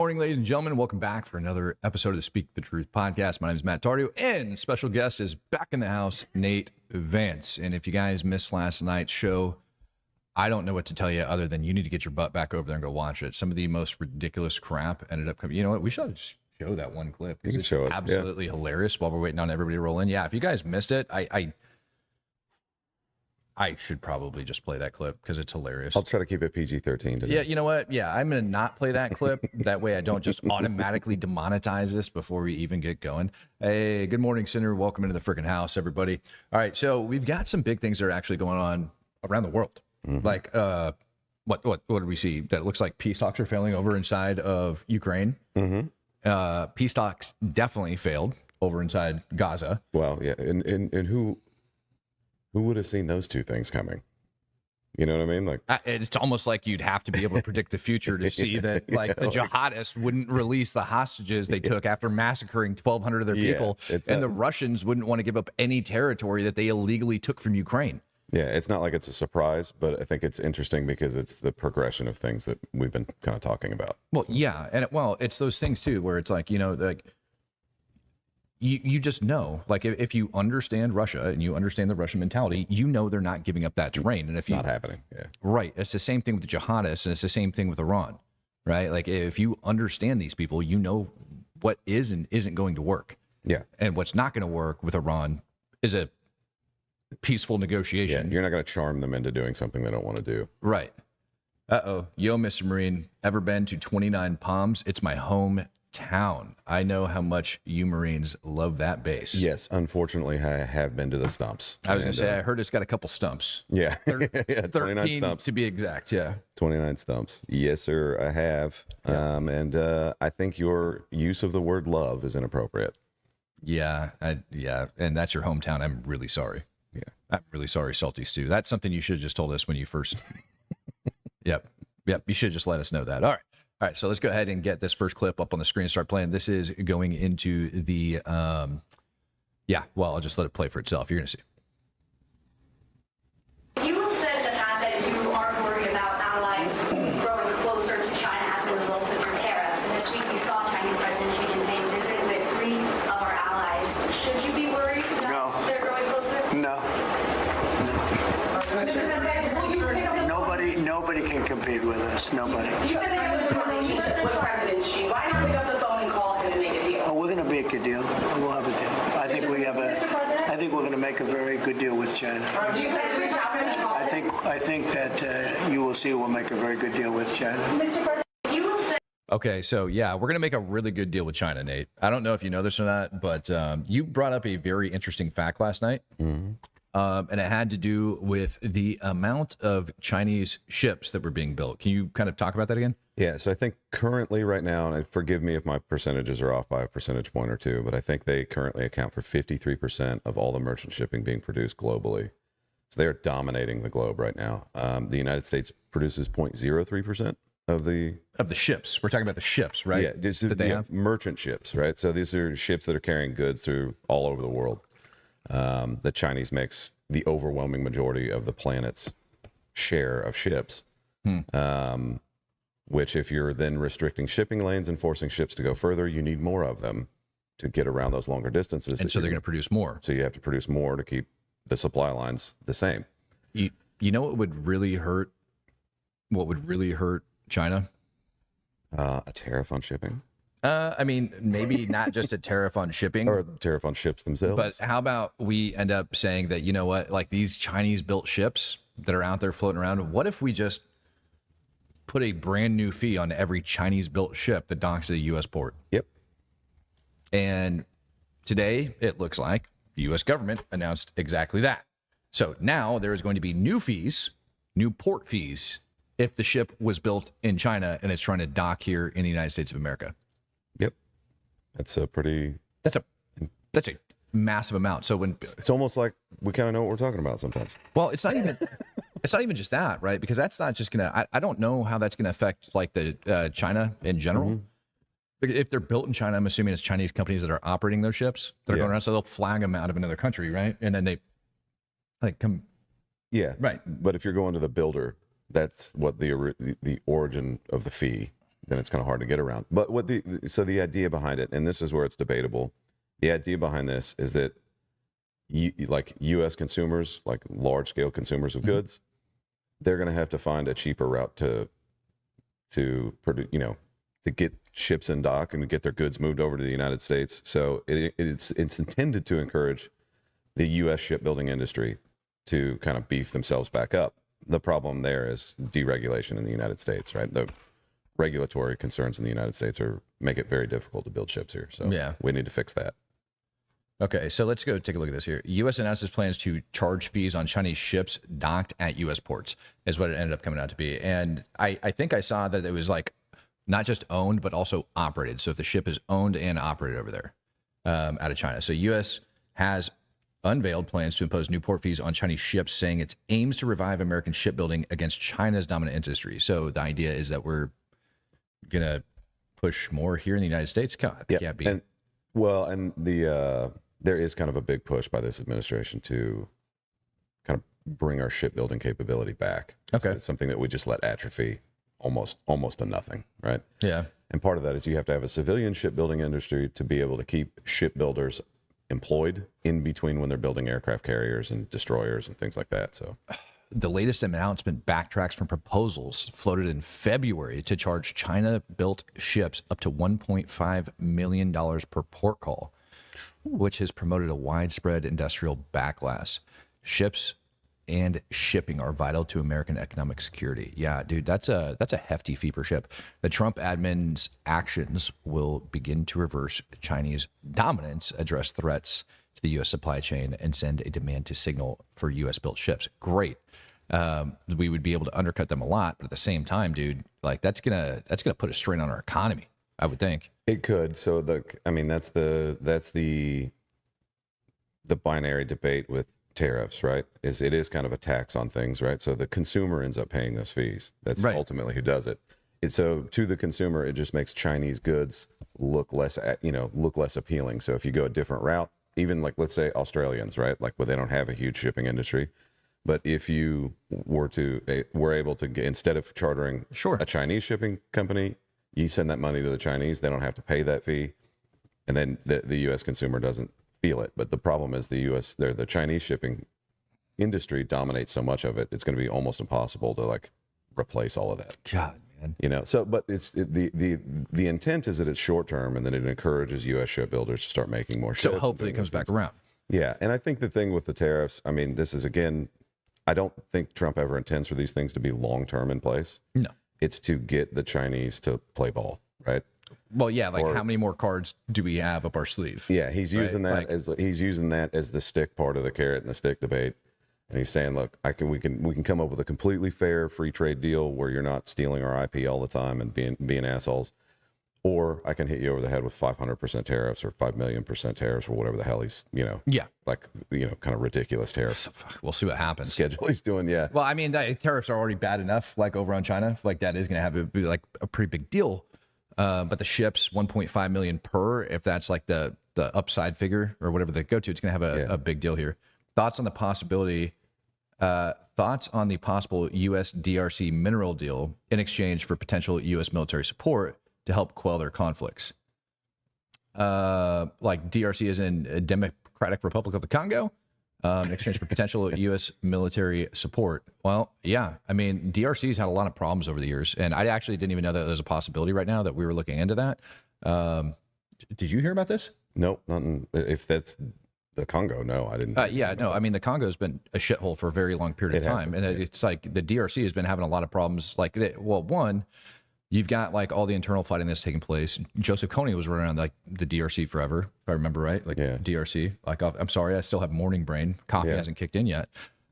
Morning, ladies and gentlemen. Welcome back for another episode of the Speak the Truth podcast. My name is Matt Tardio, and special guest is back in the house, Nate Vance. And if you guys missed last night's show, I don't know what to tell you other than you need to get your butt back over there and go watch it. Some of the most ridiculous crap ended up coming. You know what? We should just show that one clip because it's absolutely hilarious while we're waiting on everybody to roll in. Yeah, if you guys missed it, I should probably just play that clip because it's hilarious. I'll try to keep it PG-13 today. Yeah, you know what? Yeah, I'm going to not play that clip. That way I don't just automatically demonetize this before we even get going. Hey, good morning, Sinner. Welcome into the freaking house, everybody. All right, so we've got some big things that are actually going on around the world. Mm-hmm. Like, what did we see? That looks like peace talks are failing over inside of Ukraine. Mm-hmm. Peace talks definitely failed over inside Gaza. Well, yeah, and who would have seen those two things coming? You know what I mean? Like, it's almost like you'd have to be able to predict the future to see that, like, the jihadists wouldn't release the hostages they took after massacring 1,200 of their people, and the Russians wouldn't want to give up any territory that they illegally took from Ukraine. Yeah, it's not like it's a surprise, but I think it's interesting because it's the progression of things that we've been kind of talking about. Well, yeah, and it's those things too, where it's like, you know, like. You just know, like, if you understand Russia and you understand the Russian mentality, you know they're not giving up that terrain. And if it's not happening, yeah, right. It's the same thing with the jihadists, and it's the same thing with Iran, right? Like, if you understand these people, you know what is and isn't going to work. Yeah, and what's not going to work with Iran is a peaceful negotiation. Yeah, you're not going to charm them into doing something they don't want to do. Right. Yo, Mr. Marine, ever been to 29 Palms? It's my home town. I know how much you Marines love that base. Yes, unfortunately, I have been to the stumps. I was going to say, I heard it's got a couple stumps. Yeah, yeah, 29 stumps to be exact. Yeah, 29 stumps. Yes, sir, I have. Yeah. I think your use of the word love is inappropriate. Yeah, and that's your hometown. I'm really sorry. Yeah, I'm really sorry, Salty Stew. That's something you should have just told us when you first. Yep. You should have just let us know that. All right, so let's go ahead and get this first clip up on the screen and start playing. This is going into the, well, I'll just let it play for itself. You're going to see. You have said in the past that you are worried about allies growing closer to China as a result of your tariffs. And this week we saw Chinese President Xi Jinping visit with 3 of our allies. Should you be worried that they're growing closer? No. Nobody can compete with us. Nobody. You said that you have a good relationship with President Xi. Why not pick up the phone and call him and make a deal? Oh, we're going to make a deal. We'll have a deal. I think we're going to make a very good deal with China. Do you guys reach out to him and call him? I think that you will see we'll make a very good deal with China. Mr. President, you will say. Okay, so yeah, we're going to make a really good deal with China, Nate. I don't know if you know this or not, but you brought up a very interesting fact last night. Mm-hmm. And it had to do with the amount of Chinese ships that were being built. Can you kind of talk about that again? Yeah, so I think currently right now, and forgive me if my percentages are off by a percentage point or two, but I think they currently account for 53% of all the merchant shipping being produced globally. So they are dominating the globe right now. The United States produces 0.03% of the ships. We're talking about the ships, right? Yeah, that they have merchant ships, right? So these are ships that are carrying goods through all over the world. The Chinese makes the overwhelming majority of the planet's share of ships, which if you're then restricting shipping lanes and forcing ships to go further, you need more of them to get around those longer distances. And so they're going to produce more. So you have to produce more to keep the supply lines the same. You know what would really hurt? What would really hurt China? A tariff on shipping. I mean, maybe not just a tariff on shipping. Or a tariff on ships themselves. But how about we end up saying that, you know what, like these Chinese-built ships that are out there floating around, what if we just put a brand new fee on every Chinese-built ship that docks at a U.S. port? Yep. And today, it looks like the U.S. government announced exactly that. So now there is going to be new fees, new port fees, if the ship was built in China and it's trying to dock here in the United States of America. Yep. That's a massive amount. So when it's almost like we kind of know what we're talking about sometimes. Well, it's not even just that, right? Because that's not just gonna. I don't know how that's gonna affect like the China in general. Mm-hmm. If they're built in China, I'm assuming it's Chinese companies that are operating those ships that are going around. So they'll flag them out of another country, right? And then they like come. Yeah. Right. But if you're going to the builder, that's what the origin of the fee. then it's kind of hard to get around. But so the idea behind it, and this is where it's debatable, the idea behind this is that like U.S. consumers, like large scale consumers of goods, they're going to have to find a cheaper route to produce, to get ships in dock and get their goods moved over to the United States. So it's intended to encourage the U.S. shipbuilding industry to kind of beef themselves back up. The problem there is deregulation in the United States, right? The regulatory concerns in the United States make it very difficult to build ships here. So we need to fix that. Okay, so let's go take a look at this here. U.S. announces plans to charge fees on Chinese ships docked at U.S. ports, is what it ended up coming out to be. And I think I saw that it was like not just owned, but also operated. So if the ship is owned and operated over there out of China. So U.S. has unveiled plans to impose new port fees on Chinese ships, saying it aims to revive American shipbuilding against China's dominant industry. So the idea is that we're going to push more here in the United States. God, can't be. And there is kind of a big push by this administration to kind of bring our shipbuilding capability back. Okay. So it's something that we just let atrophy almost to nothing, right? Yeah. And part of that is you have to have a civilian shipbuilding industry to be able to keep shipbuilders employed in between when they're building aircraft carriers and destroyers and things like that. So the latest announcement backtracks from proposals floated in February to charge China-built ships up to $1.5 million per port call, which has promoted a widespread industrial backlash. Ships and shipping are vital to American economic security. Yeah, dude, that's a hefty fee per ship. The Trump admin's actions will begin to reverse Chinese dominance, address threats to the U.S. supply chain, and send a demand to signal for U.S.-built ships. Great. We would be able to undercut them a lot, but at the same time, dude, like that's gonna put a strain on our economy, I would think. It could. So that's the binary debate with tariffs, right? It is kind of a tax on things, right? So the consumer ends up paying those fees. That's right. Ultimately who does it. So to the consumer, it just makes Chinese goods look less appealing. So if you go a different route, even like let's say Australians, right? Like, well, they don't have a huge shipping industry, but if you were able to get, instead of chartering a Chinese shipping company, you send that money to the Chinese. They don't have to pay that fee, and then the U.S. consumer doesn't feel it. But the problem is the Chinese shipping industry dominates so much of it. It's going to be almost impossible to like replace all of that. God, man. So, but the intent is that it's short term, and that it encourages U.S. shipbuilders to start making more ships. So hopefully it comes back around. Yeah, and I think the thing with the tariffs, I mean, this is again, I don't think Trump ever intends for these things to be long term in place. No. It's to get the Chinese to play ball, right? Well, yeah, like how many more cards do we have up our sleeve? Yeah, he's using that as the stick part of the carrot and the stick debate. And he's saying, look, we can come up with a completely fair free trade deal where you're not stealing our IP all the time and being assholes. Or I can hit you over the head with 500% tariffs or 5 million % tariffs or whatever the hell he's, kind of ridiculous tariffs. We'll see what happens. Schedule he's doing, yeah. Well, I mean, tariffs are already bad enough, like over on China. Like that is going to have a pretty big deal. But the ships, 1.5 million per, if that's like the upside figure or whatever they go to, it's going to have a big deal here. Thoughts on the possible U.S. DRC mineral deal in exchange for potential U.S. military support to help quell their conflicts. Like DRC is in a Democratic Republic of the Congo, in exchange for potential U.S. military support. Well, yeah, I mean, DRC's had a lot of problems over the years, and I actually didn't even know that there's a possibility right now that we were looking into that. Did you hear about this? Nope, nothing. If that's the Congo, no, I didn't. I mean, the Congo's been a shithole for a very long period of time, and it's like the DRC has been having a lot of problems. Like, one, you've got like all the internal fighting that's taking place. Joseph Kony was running around like the DRC forever, if I remember right. Like DRC. Like, I'm sorry, I still have morning brain. Coffee hasn't kicked in yet,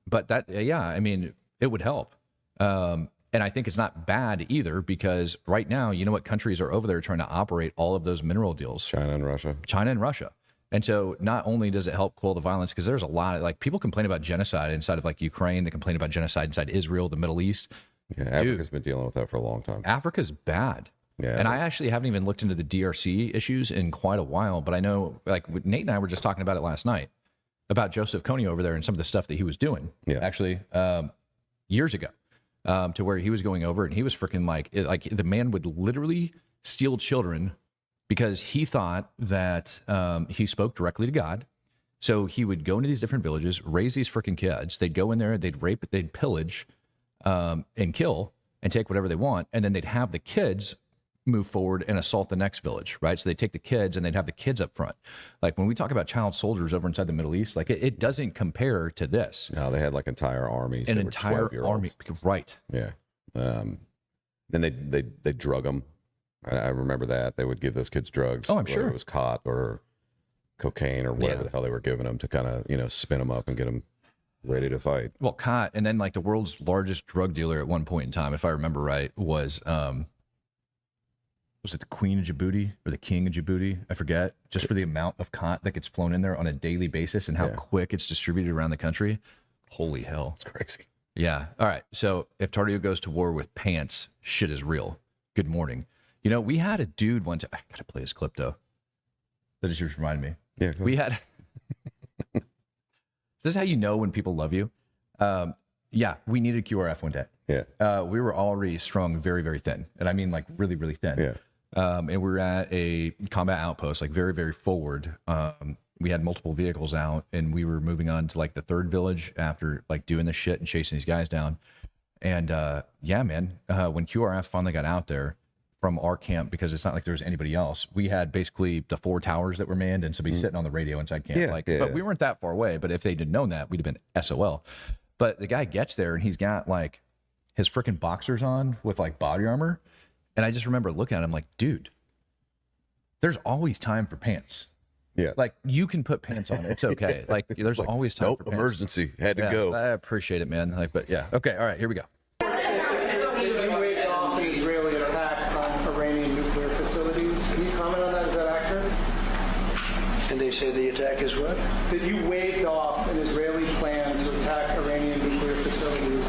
but that, I mean, it would help. And I think it's not bad either, because right now, you know what countries are over there trying to operate all of those mineral deals? China and Russia. And so not only does it help quell the violence, because there's a lot of like people complain about genocide inside of like Ukraine, they complain about genocide inside Israel, the Middle East. Yeah, Africa's been dealing with that for a long time. Africa's bad. Yeah. And I actually haven't even looked into the DRC issues in quite a while, but I know like Nate and I were just talking about it last night about Joseph Kony over there and some of the stuff that he was doing actually years ago. to where he was going over and he was freaking like the man would literally steal children because he thought that he spoke directly to God. So he would go into these different villages, raise these freaking kids. They'd go in there, they'd rape, they'd pillage, and kill and take whatever they want. And then they'd have the kids move forward and assault the next village, right? So they'd take the kids and they'd have the kids up front. Like when we talk about child soldiers over inside the Middle East, like it doesn't compare to this. No, they had like entire armies. An They were entire 12-year-olds. army, right? Yeah. Then they drug them. I remember that they would give those kids drugs. Oh, I'm whether sure. it was cot or cocaine or whatever the hell they were giving them to kind of spin them up and get them ready to fight. Well, caught, and then like the world's largest drug dealer at one point in time, if I remember right, was it the Queen of Djibouti or the King of Djibouti? I forget. Just for the amount of cot that gets flown in there on a daily basis and how quick it's distributed around the country. Holy hell. It's crazy. Yeah. All right. So if Tardio goes to war with pants, shit is real. Good morning. You know, we had a dude one time. I gotta play this clip though. That just reminded me. Yeah. We had. This is how you know when people love you. Yeah, we needed QRF one day. Yeah. We were already strung very, very thin, and I mean like really, really thin. Yeah. And we were at a combat outpost, like very, very forward. We had multiple vehicles out, and we were moving on to like the third village after like doing this shit and chasing these guys down. And yeah, man, when QRF finally got out there from our camp, because it's not like there was anybody else, we had basically the 4 towers that were manned and somebody sitting on the radio inside camp. But we weren't that far away. But if they'd have known that, we'd have been SOL. But the guy gets there and he's got like his freaking boxers on with like body armor. And I just remember looking at him like, dude, there's always time for pants. Yeah. Like you can put pants on. It's okay. Like there's always time for pants. Emergency. Had to Yeah, go. I appreciate it, man. Like, but yeah. Okay. All right. Here we go. You waved off an Israeli attack on Iranian nuclear facilities. Can you comment on that? Is that accurate? And they say the attack is what? That you waved off an Israeli plan to attack Iranian nuclear facilities.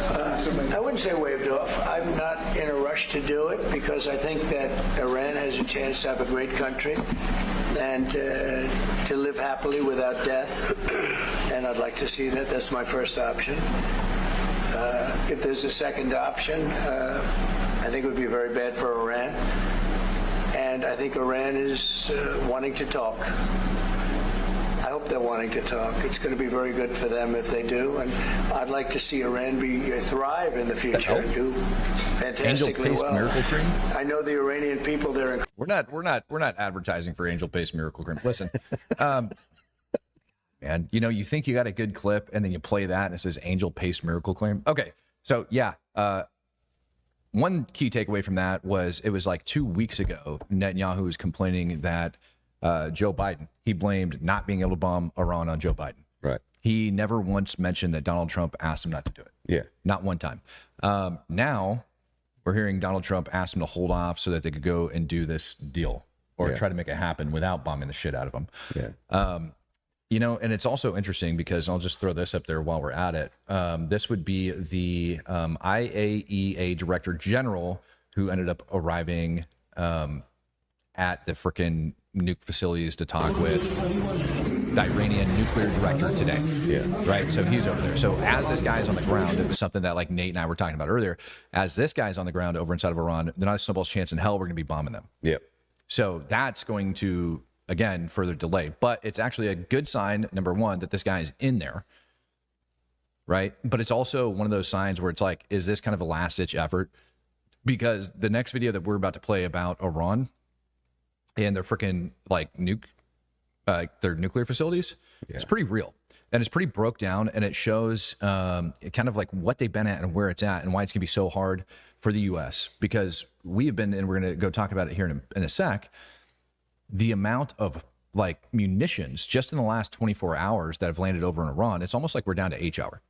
I wouldn't say waved off. I'm not in a rush to do it because I think that Iran has a chance to have a great country and to live happily without death. And I'd like to see that. That's my first option. If there's a second option, I think it would be very bad for Iran. And I think Iran is wanting to talk. I hope they're wanting to talk. It's going to be very good for them if they do, and I'd like to see Iran thrive in the future and do fantastically Angel Paste well. Miracle Cream? I know the Iranian people. They're We're not advertising for Angel Paste Miracle Cream. Listen, man, you know, you think you got a good clip and then you play that and it says Angel Paste Miracle Cream. Okay. So yeah, one key takeaway from that was it was like 2 weeks ago, Netanyahu was complaining that Joe Biden, he blamed not being able to bomb Iran on Joe Biden. Right. He never once mentioned that Donald Trump asked him not to do it. Yeah. Not one time. Now we're hearing Donald Trump ask him to hold off so that they could go and do this deal or try to make it happen without bombing the shit out of him. Yeah. You know, and it's also interesting because I'll just throw this up there while we're at it. This would be the IAEA Director General who ended up arriving at the frickin' nuke facilities to talk with the Iranian nuclear director today. Yeah. Right. So he's over there. So as this guy's on the ground, it was something that like Nate and I were talking about earlier. As this guy's on the ground over inside of Iran, they're not a snowball's chance in hell we're going to be bombing them. Yep. So that's going to, again, further delay. But it's actually a good sign, number one, that this guy is in there. Right. But it's also one of those signs where it's like, is this kind of a last ditch effort? Because the next video that we're about to play about Iran and their freaking like their nuclear facilities, it's pretty real. And it's pretty broke down, and it shows kind of like what they've been at and where it's at and why it's going to be so hard for the U.S. Because we have been, and we're going to go talk about it here in a sec, the amount of like munitions just in the last 24 hours that have landed over in Iran, it's almost like we're down to H hour.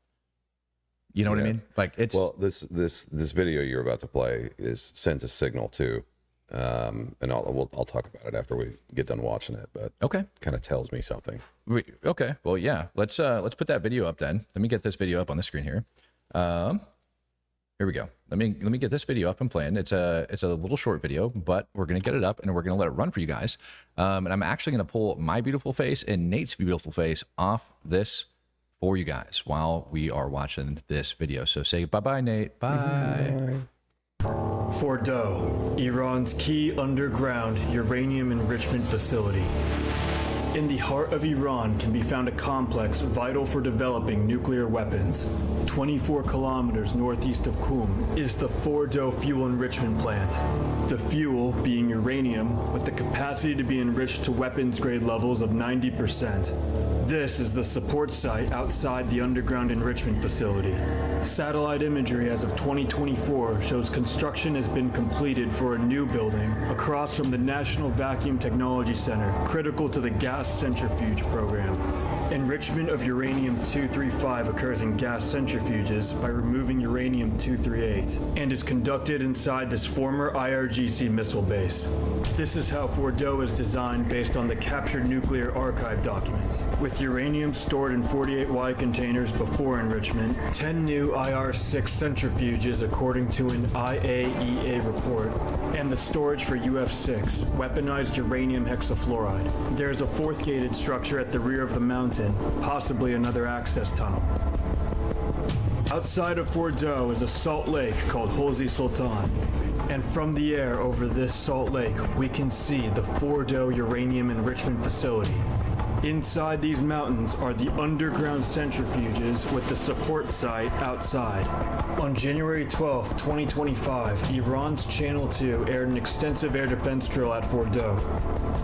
You know what I mean? Like it's well, this video you're about to play sends a signal too, and I'll talk about it after we get done watching it. But okay, kind of tells me something. Okay, well, yeah, let's put that video up then. Let me get this video up on the screen here. Here we go. Let me get this video up and playing. It's a little short video, but we're gonna get it up and we're gonna let it run for you guys. And I'm actually gonna pull my beautiful face and Nate's beautiful face off this for you guys while we are watching this video. So say bye-bye, Nate. Bye. Fordo, Iran's key underground uranium enrichment facility. In the heart of Iran can be found a complex vital for developing nuclear weapons. 24 kilometers northeast of Qum is the Fordo fuel enrichment plant. The fuel, being uranium, with the capacity to be enriched to weapons grade levels of 90%. This is the support site outside the underground enrichment facility. Satellite imagery as of 2024 shows construction has been completed for a new building across from the National Vacuum Technology Center, critical to the gas centrifuge program. Enrichment of uranium-235 occurs in gas centrifuges by removing uranium-238 and is conducted inside this former IRGC missile base. This is how Fordo is designed based on the captured nuclear archive documents. With uranium stored in 48Y containers before enrichment, 10 new IR-6 centrifuges according to an IAEA report, and the storage for UF6, weaponized uranium hexafluoride. There's a fourth gated structure at the rear of the mountain, possibly another access tunnel. Outside of Fordo is a salt lake called Holzi Sultan, and from the air over this salt lake we can see the Fordo uranium enrichment facility. Inside these mountains are the underground centrifuges with the support site outside. On January 12, 2025, Iran's Channel 2 aired an extensive air defense drill at Fordo.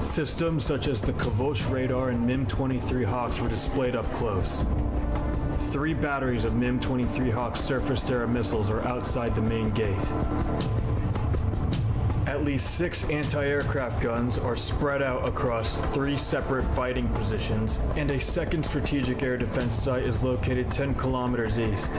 Systems such as the Kavosh radar and MIM-23 Hawks were displayed up close. 3 batteries of MIM-23 Hawk surface-to-air missiles are outside the main gate. At least 6 anti-aircraft guns are spread out across 3 separate fighting positions, and a second strategic air defense site is located 10 kilometers east.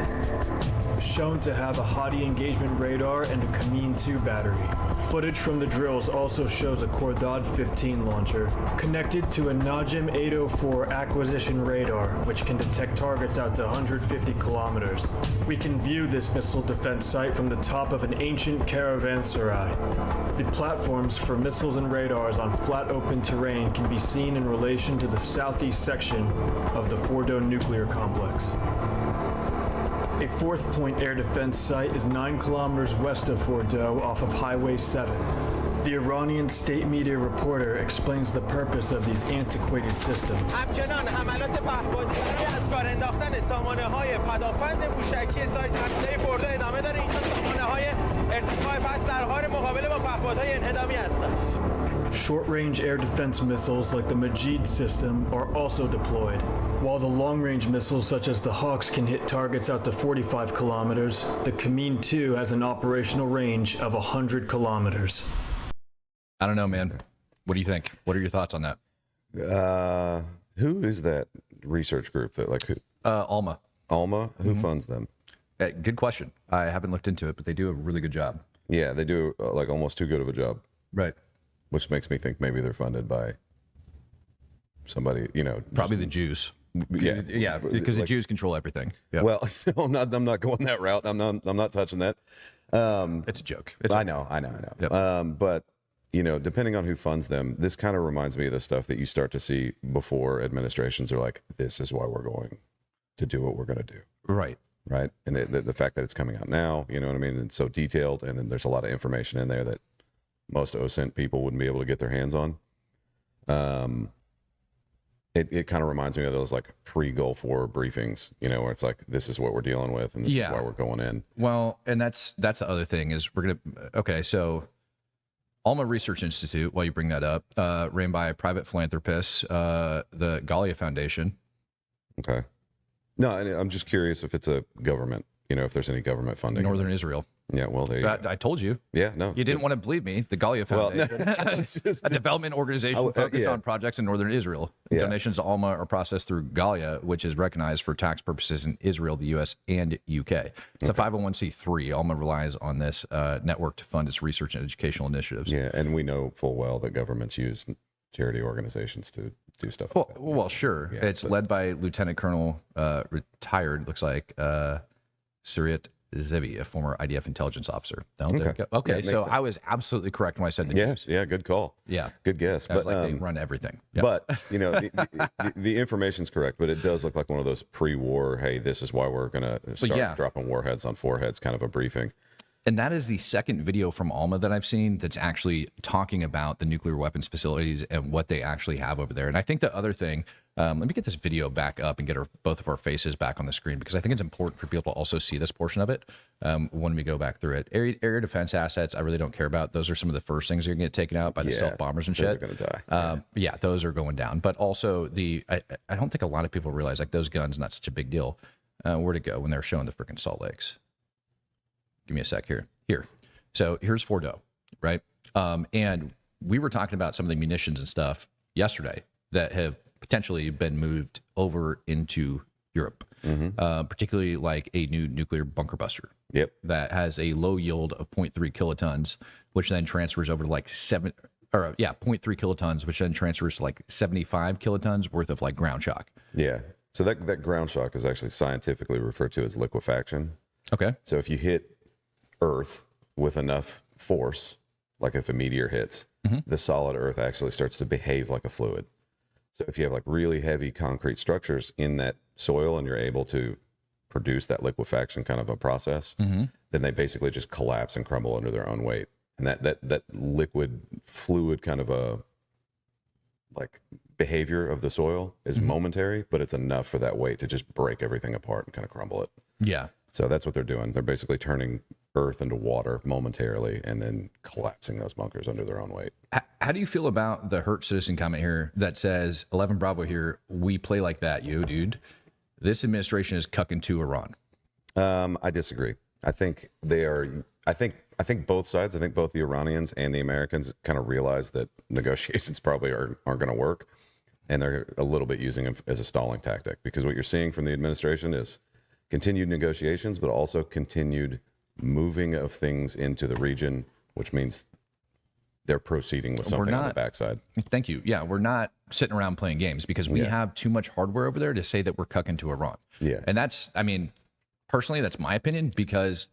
Shown to have a Hadi engagement radar and a Kamin 2 battery. Footage from the drills also shows a Khordad 15 launcher connected to a Najm 804 acquisition radar, which can detect targets out to 150 kilometers. We can view this missile defense site from the top of an ancient caravanserai. The platforms for missiles and radars on flat open terrain can be seen in relation to the southeast section of the Fordo nuclear complex. A fourth point air defense site is 9 kilometers west of Fordo off of Highway 7. The Iranian state media reporter explains the purpose of these antiquated systems. همچنان حملات پهپادی از کار انداختن سامانه‌های پدافند موشکی سایت اصلی فوردو ادامه داره. اینجا سامانه‌های ارتفاع پس در حال مقابله با پهپادهای انهدامی هستند. Short-range air defense missiles like the Majid system are also deployed. While the long-range missiles such as the Hawks can hit targets out to 45 kilometers, the Kamin 2 has an operational range of 100 kilometers. I don't know, man. What do you think? What are your thoughts on that? Who is that research group that like who? Alma. Alma? Who funds them? Good question. I haven't looked into it, but they do a really good job. Yeah, they do like almost too good of a job, Right. which makes me think maybe they're funded by somebody, you know. Probably the Jews. Yeah. Yeah, because the Jews control everything. Yeah. Well, I'm not going that route. I'm not touching that. It's a joke. It's I know. Yep. But you know, depending on who funds them, this kind of reminds me of the stuff that you start to see before administrations are like, this is why we're going to do what we're going to do. Right. Right. And the fact that it's coming out now, you know what I mean? It's so detailed, and then there's a lot of information in there that most OSINT people wouldn't be able to get their hands on. It kind of reminds me of those like pre-Gulf War briefings, you know, where it's like, this is what we're dealing with, and this is why we're going in. Well, and that's the other thing is so Alma Research Institute, while you bring that up, ran by a private philanthropist, the Galia Foundation. Okay. No, and I'm just curious if it's a government, you know, if there's any government funding. Northern Israel. Yeah, well, there you go. I told you. Yeah, no. You didn't want to believe me. The Galia Foundation, it's just, a development organization focused on projects in Northern Israel. Yeah. Donations to Alma are processed through Galia, which is recognized for tax purposes in Israel, the U.S., and UK. It's a 501c3. Alma relies on this network to fund its research and educational initiatives. Yeah, and we know full well that governments use charity organizations to do stuff like that. Well, sure. Yeah, it's led by Lieutenant Colonel, retired, looks like, Suryat Zevi, a former IDF intelligence officer. No, there we go. Yeah, Okay, it makes so sense. I was absolutely correct when I said the Yeah, Jews. yeah, good call. Yeah. Good guess. I was But like, they run everything. Yeah. but you know, the information's correct, but it does look like one of those pre-war, hey, this is why we're gonna start yeah. dropping warheads on foreheads kind of a briefing. And that is the second video from Alma that I've seen that's actually talking about the nuclear weapons facilities and what they actually have over there. And I think the other thing, let me get this video back up and get both of our faces back on the screen, because I think it's important for people to also see this portion of it when we go back through it. Area defense assets, I really don't care about. Those are some of the first things that are going to get taken out by the stealth bombers and those shit. are going to die. Yeah, those are going down. But also I don't think a lot of people realize like those guns, not such a big deal. Where'd it go when they're showing the freaking Salt Lakes? Give me a sec here. So here's Fordo, right? And we were talking about some of the munitions and stuff yesterday that have potentially been moved over into Europe, particularly like a new nuclear bunker buster. Yep. That has a low yield of 0.3 kilotons, which then transfers over to like 0.3 kilotons, which then transfers to like 75 kilotons worth of like ground shock. Yeah. So that ground shock is actually scientifically referred to as liquefaction. Okay. So if you hit Earth with enough force, like if a meteor hits, the solid Earth actually starts to behave like a fluid. So if you have like really heavy concrete structures in that soil and you're able to produce that liquefaction kind of a process, then they basically just collapse and crumble under their own weight. And that liquid fluid kind of a like behavior of the soil is momentary, but it's enough for that weight to just break everything apart and kind of crumble it. Yeah. So that's what they're doing. They're basically turning Earth into water momentarily and then collapsing those bunkers under their own weight. How do you feel about the Hurt Citizen comment here that says 11 Bravo here, we play like that, dude? This administration is cucking to Iran. I disagree. I think they are. I think both sides. I think both the Iranians and the Americans kind of realize that negotiations probably aren't going to work, and they're a little bit using them as a stalling tactic. Because what you're seeing from the administration is continued negotiations, but also continued moving of things into the region, which means they're proceeding with something on the backside. Thank you. Yeah, we're not sitting around playing games because we have too much hardware over there to say that we're cucking to Iran. Yeah. And that's, I mean, personally, that's my opinion because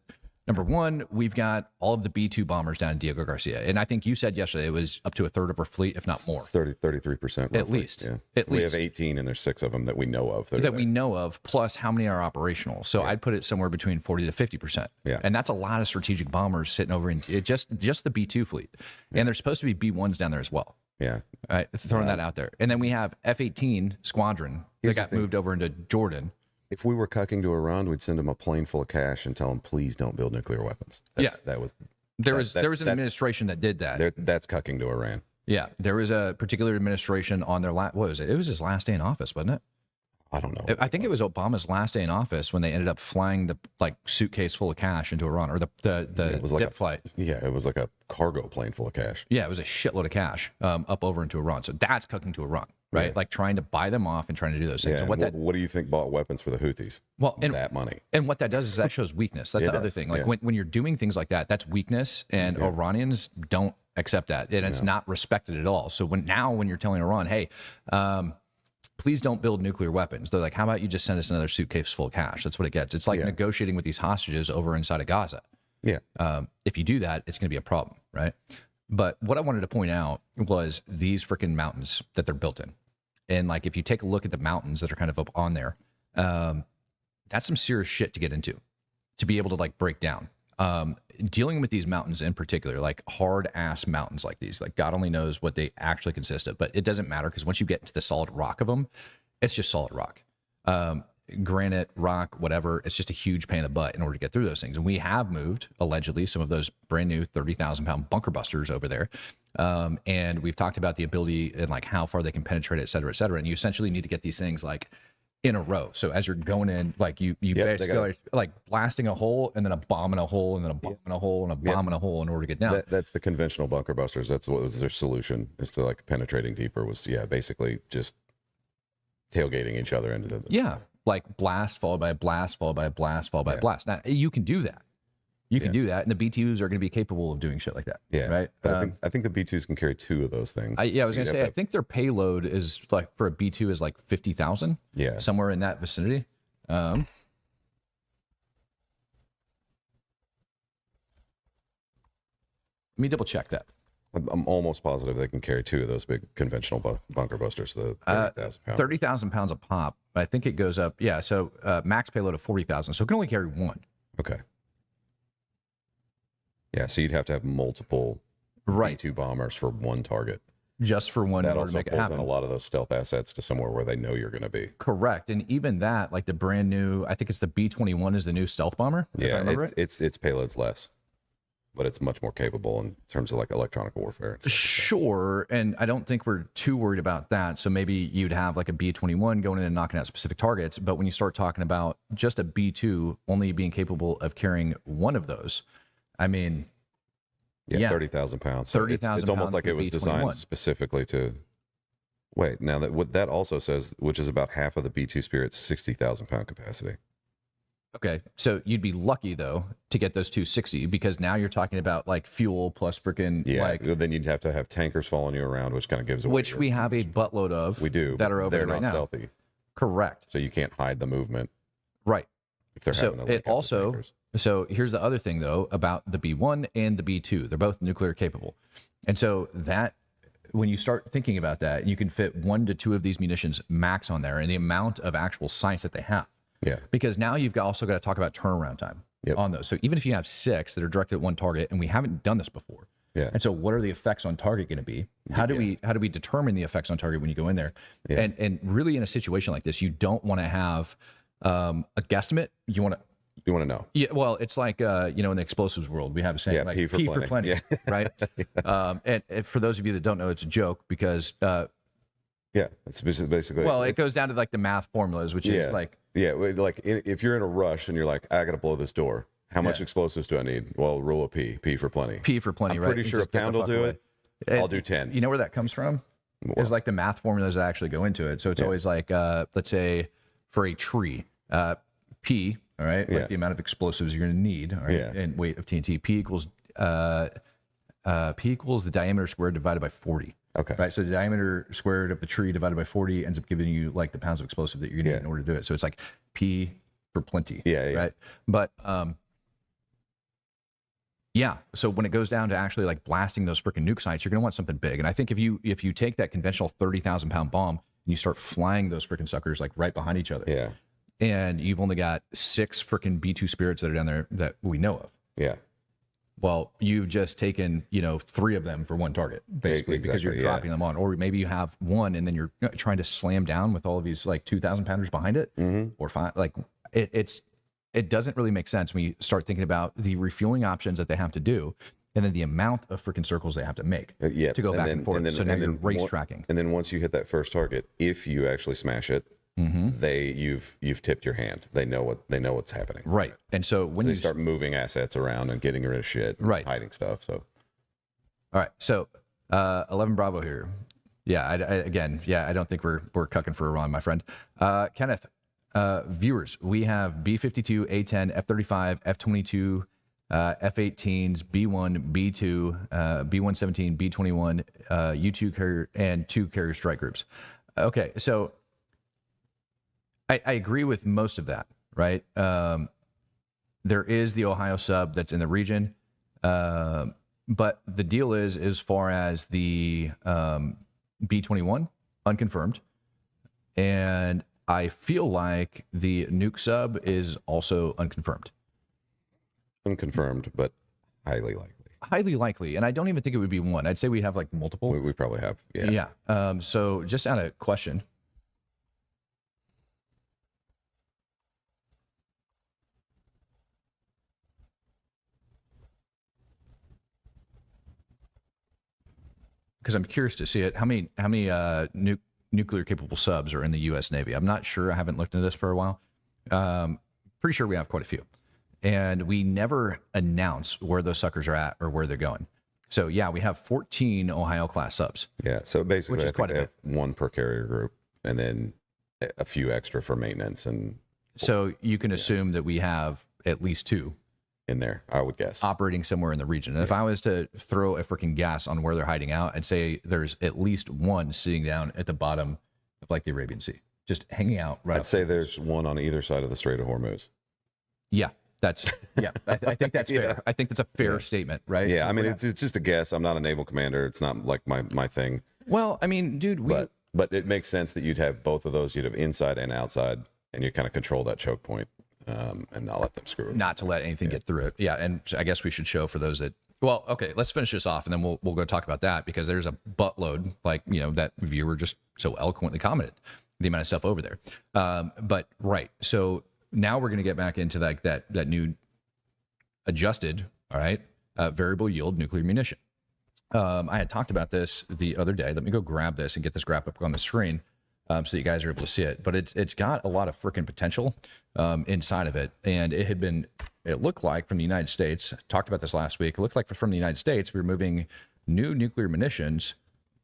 number one, we've got all of the B-2 bombers down in Diego Garcia. And I think you said yesterday it was up to a third of our fleet, if not more. It's 33%. At least. Yeah. At we least. have 18 and there's 6 of them that we know of. That we know of, plus how many are operational. So I'd put it somewhere between 40 to 50%. Yeah. And that's a lot of strategic bombers sitting over in just the B-2 fleet. And there's supposed to be B-1s down there as well. Yeah. All right, throwing that out there. And then we have F-18 squadron that got moved over into Jordan. If we were cucking to Iran, we'd send them a plane full of cash and tell them, please don't build nuclear weapons. There was an administration that did that. That's cucking to Iran. Yeah, there was a particular administration on their what was it? It was his last day in office, wasn't it? I don't know. I think it was Obama's last day in office when they ended up flying the suitcase full of cash into Iran, or the it was like dip flight. Yeah, it was like a cargo plane full of cash. Yeah, it was a shitload of cash up over into Iran. So that's cooking to Iran, right? Yeah. Like trying to buy them off and trying to do those things. Yeah. And What do you think bought weapons for the Houthis? Well, and that money. And what that does is that shows weakness. That's the other thing. Like when you're doing things like that, that's weakness, and Iranians don't accept that, and it's not respected at all. So when you're telling Iran, hey, please don't build nuclear weapons, they're like, how about you just send us another suitcase full of cash? That's what it gets. It's like negotiating with these hostages over inside of Gaza. Yeah. If you do that, it's going to be a problem, right? But what I wanted to point out was these freaking mountains that they're built in. And like, if you take a look at the mountains that are kind of up on there, that's some serious shit to get into, to be able to like break down. Dealing with these mountains in particular, like hard ass mountains like these, like God only knows what they actually consist of, but it doesn't matter because once you get into the solid rock of them, it's just solid rock. Granite, rock, whatever, it's just a huge pain in the butt in order to get through those things. And we have moved, allegedly, some of those brand new 30,000 pound bunker busters over there. And we've talked about the ability and like how far they can penetrate, et cetera, et cetera. And you essentially need to get these things like in a row. So as you're going in, like you basically like blasting a hole and then a bomb in a hole and then a bomb in a hole and a bomb in a hole in order to get down. That's the conventional bunker busters. That's what was their solution, is to like penetrating deeper, was basically just tailgating each other into the like blast followed by a blast followed by a blast followed by a blast. Now you can do that. You can do that, and the B2s are going to be capable of doing shit like that. Yeah, right. But I think the B2s can carry 2 of those things. I was going to say, I think their payload is like for a B2 is like 50,000. Yeah, somewhere in that vicinity. Let me double check that. I'm almost positive they can carry 2 of those big conventional bunker busters, the 30,000 pounds. 30,000 pounds a pop. I think it goes up. Yeah. So max payload of 40,000. So it can only carry one. Okay. Yeah, so you'd have to have multiple Right. B-2 bombers for one target. Just for one in That order to also make it pulls in happen. a lot of those stealth assets to somewhere where they know you're going to be. Correct. And even that, like the brand new, I think it's the B-21 is the new stealth bomber. If I Yeah, remember it. its payload's less, but it's much more capable in terms of like electronic warfare. And stuff. Sure. And I don't think we're too worried about that. So maybe you'd have like a B-21 going in and knocking out specific targets. But when you start talking about just a B-2 only being capable of carrying one of those, I mean, Yeah, 30,000 pounds. So 30,000 it's almost pounds like for it was B-21. designed specifically to. Wait, now that what that also says, which is about half of the B-2 Spirit's 60,000 pound capacity. okay. So you'd be lucky though to get those 260 because now you're talking about like fuel plus freaking Yeah, like, then you'd have to have tankers following you around, which kind of gives away. which we have a buttload of. we do that but are over they're there right not now. stealthy, Correct. so you can't hide the movement Right. if they're So having to link it up with also, tankers. so here's the other thing though about the B1 and the B2. They're both nuclear capable. And so that, when you start thinking about that, you can fit 1 to 2 of these munitions max on there and the amount of actual sites that they have. Yeah, Because now you've also got to talk about turnaround time Yep. on those. So even if you have 6 that are directed at one target, and we haven't done this before, yeah, and so what are the effects on target going to be? How do we determine the effects on target when you go in there? Yeah. And really in a situation like this, you don't want to have a guesstimate. You want to. you want to know? Yeah, well, it's like in the explosives world, we have a saying Yeah, like P for plenty. Yeah. right? And for those of you that don't know, it's a joke because Yeah, it's basically. well, it it's- goes down to like the math formulas, which is like like if you're in a rush and you're like, I got to blow this door. How much Yeah. explosives do I need? Well, rule of P for plenty. P for plenty, I'm right? pretty You sure a just get the pound will fuck do away. it. I'll do 10. You know where that comes from? Is like the math formulas that actually go into it. So it's always like, let's say for a tree, P, all right, Yeah. like the amount of explosives you're going to need, all right, Yeah. and weight of TNT. P equals the diameter squared divided by 40. Okay. Right. So the diameter squared of the tree divided by 40 ends up giving you like the pounds of explosive that you're going to need in order to do it. So it's like P for plenty. Yeah, yeah. Right. But yeah. So when it goes down to actually like blasting those freaking nuke sites, you're going to want something big. And I think if you take that conventional 30,000 pound bomb and you start flying those freaking suckers like right behind each other, Yeah, and you've only got 6 freaking B2 Spirits that are down there that we know of. yeah, Well, you've just taken, 3 of them for one target, basically, because you're Exactly, yeah. dropping them on. Or maybe you have one and then you're trying to slam down with all of these like 2,000 pounders behind it, or 5. Like it doesn't really make sense when you start thinking about the refueling options that they have to do, and then the amount of freaking circles they have to make yeah. to go back and forth. So now you're race one- tracking. And then once you hit that first target, if you actually smash it, you've tipped your hand. They know what's happening. Right. And so when So you they start moving assets around and getting rid of shit, and Right. hiding stuff. So All right. So 11 Bravo here. Yeah. I don't think we're cucking for Iran, my friend. Kenneth, viewers, we have B-52, A-10, F-35, F-22, F-18s, B-1, B-2, B-117, B-21, U-2 carrier, and 2 carrier strike groups. Okay. So I agree with most of that, right? There is the Ohio sub that's in the region. But the deal is, as far as the B-21, unconfirmed. And I feel like the nuke sub is also unconfirmed. unconfirmed, but highly likely. Highly likely. And I don't even think it would be one. I'd say we have like multiple. We probably have. Yeah. Yeah. So just out of question. Because I'm curious to see it. How many nuclear capable subs are in the U.S. Navy? I'm not sure. I haven't looked into this for a while. Pretty sure we have quite a few, and we never announce where those suckers are at or where they're going. So yeah, we have 14 Ohio class subs. Yeah. So basically, Which is I think quite a they have one per carrier group, and then a few extra for maintenance and So you can assume that we have at least 2 in there, I would guess. operating somewhere in the region. And if I was to throw a freaking guess on where they're hiding out, I'd say there's at least one sitting down at the bottom of like the Arabian Sea, just hanging out right. I'd say there's one on either side of the Strait of Hormuz. Yeah, That's I think that's fair. I think that's a fair statement, right? Yeah, I mean, it's just a guess. I'm not a naval commander. It's not like my thing. Well, I mean, dude, But it makes sense that you'd have both of those. You'd have inside and outside, and you kind of control that choke point, and not let them screw it. not to let anything get through it. Yeah, and I guess we should show for those that. Well, okay, let's finish this off, and then we'll go talk about that because there's a buttload, like that viewer just so eloquently commented the amount of stuff over there. But right, so now we're going to get back into like that new adjusted, all right, variable yield nuclear munition. I had talked about this the other day. Let me go grab this and get this graph up on the screen so that you guys are able to see it. But it's got a lot of freaking potential inside of it. And it looked like from the United States, talked about this last week, it looked like from the United States, we were moving new nuclear munitions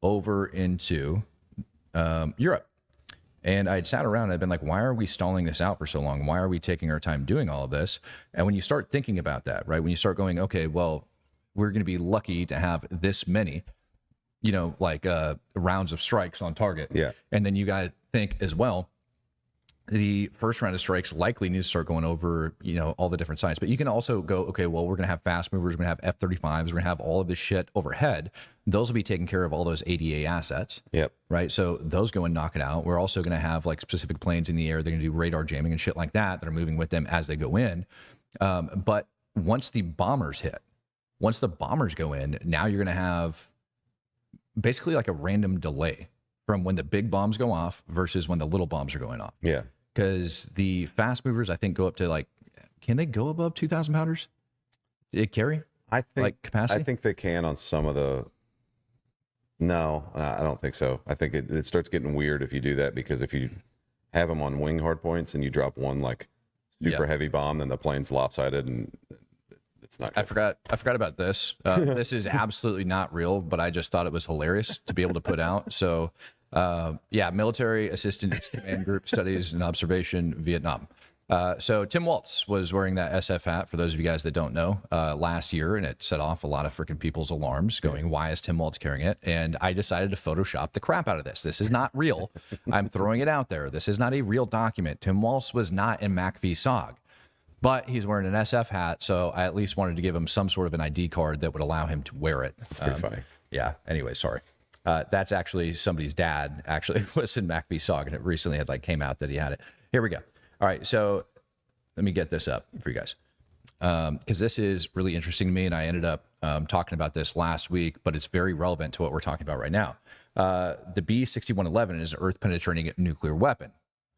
over into Europe. And I had sat around and I'd been like, why are we stalling this out for so long? Why are we taking our time doing all of this? And when you start thinking about that, right, when you start going, okay, well, we're going to be lucky to have this many, rounds of strikes on target. Yeah. And then you guys think as well, the first round of strikes likely needs to start going over, all the different sites. But you can also go, okay, well, we're going to have fast movers, we're going to have F-35s, we're going to have all of this shit overhead. Those will be taking care of all those ADA assets. Yep. Right. So those go and knock it out. We're also going to have like specific planes in the air. They're going to do radar jamming and shit like that are moving with them as they go in. But once the bombers go in, now you're going to have basically like a random delay from when the big bombs go off versus when the little bombs are going off. Yeah. Because the fast movers, I think, go up to can they go above 2,000 pounders? Did it carry? I think capacity? I think they can on some of the. No, I don't think so. I think it starts getting weird if you do that, because if you have them on wing hard points and you drop one super heavy bomb, then the plane's lopsided and it's not good. I forgot about this. This is absolutely not real, but I just thought it was hilarious to be able to put out. So, Military Assistance Command Group Studies and Observation, Vietnam. So Tim Waltz was wearing that SF hat, for those of you guys that don't know, last year, and it set off a lot of freaking people's alarms going, why is Tim Waltz carrying it? And I decided to Photoshop the crap out of this. This is not real. I'm throwing it out there. This is not a real document. Tim Waltz was not in MACV-SOG, but he's wearing an SF hat, so I at least wanted to give him some sort of an ID card that would allow him to wear it. It's pretty funny. Yeah, anyway, sorry. That's actually somebody's dad actually was in MACV-SOG, and it recently had came out that he had it. Here we go. All right, so let me get this up for you guys, because this is really interesting to me, and I ended up talking about this last week, but it's very relevant to what we're talking about right now. The B-6111 is an Earth-penetrating nuclear weapon,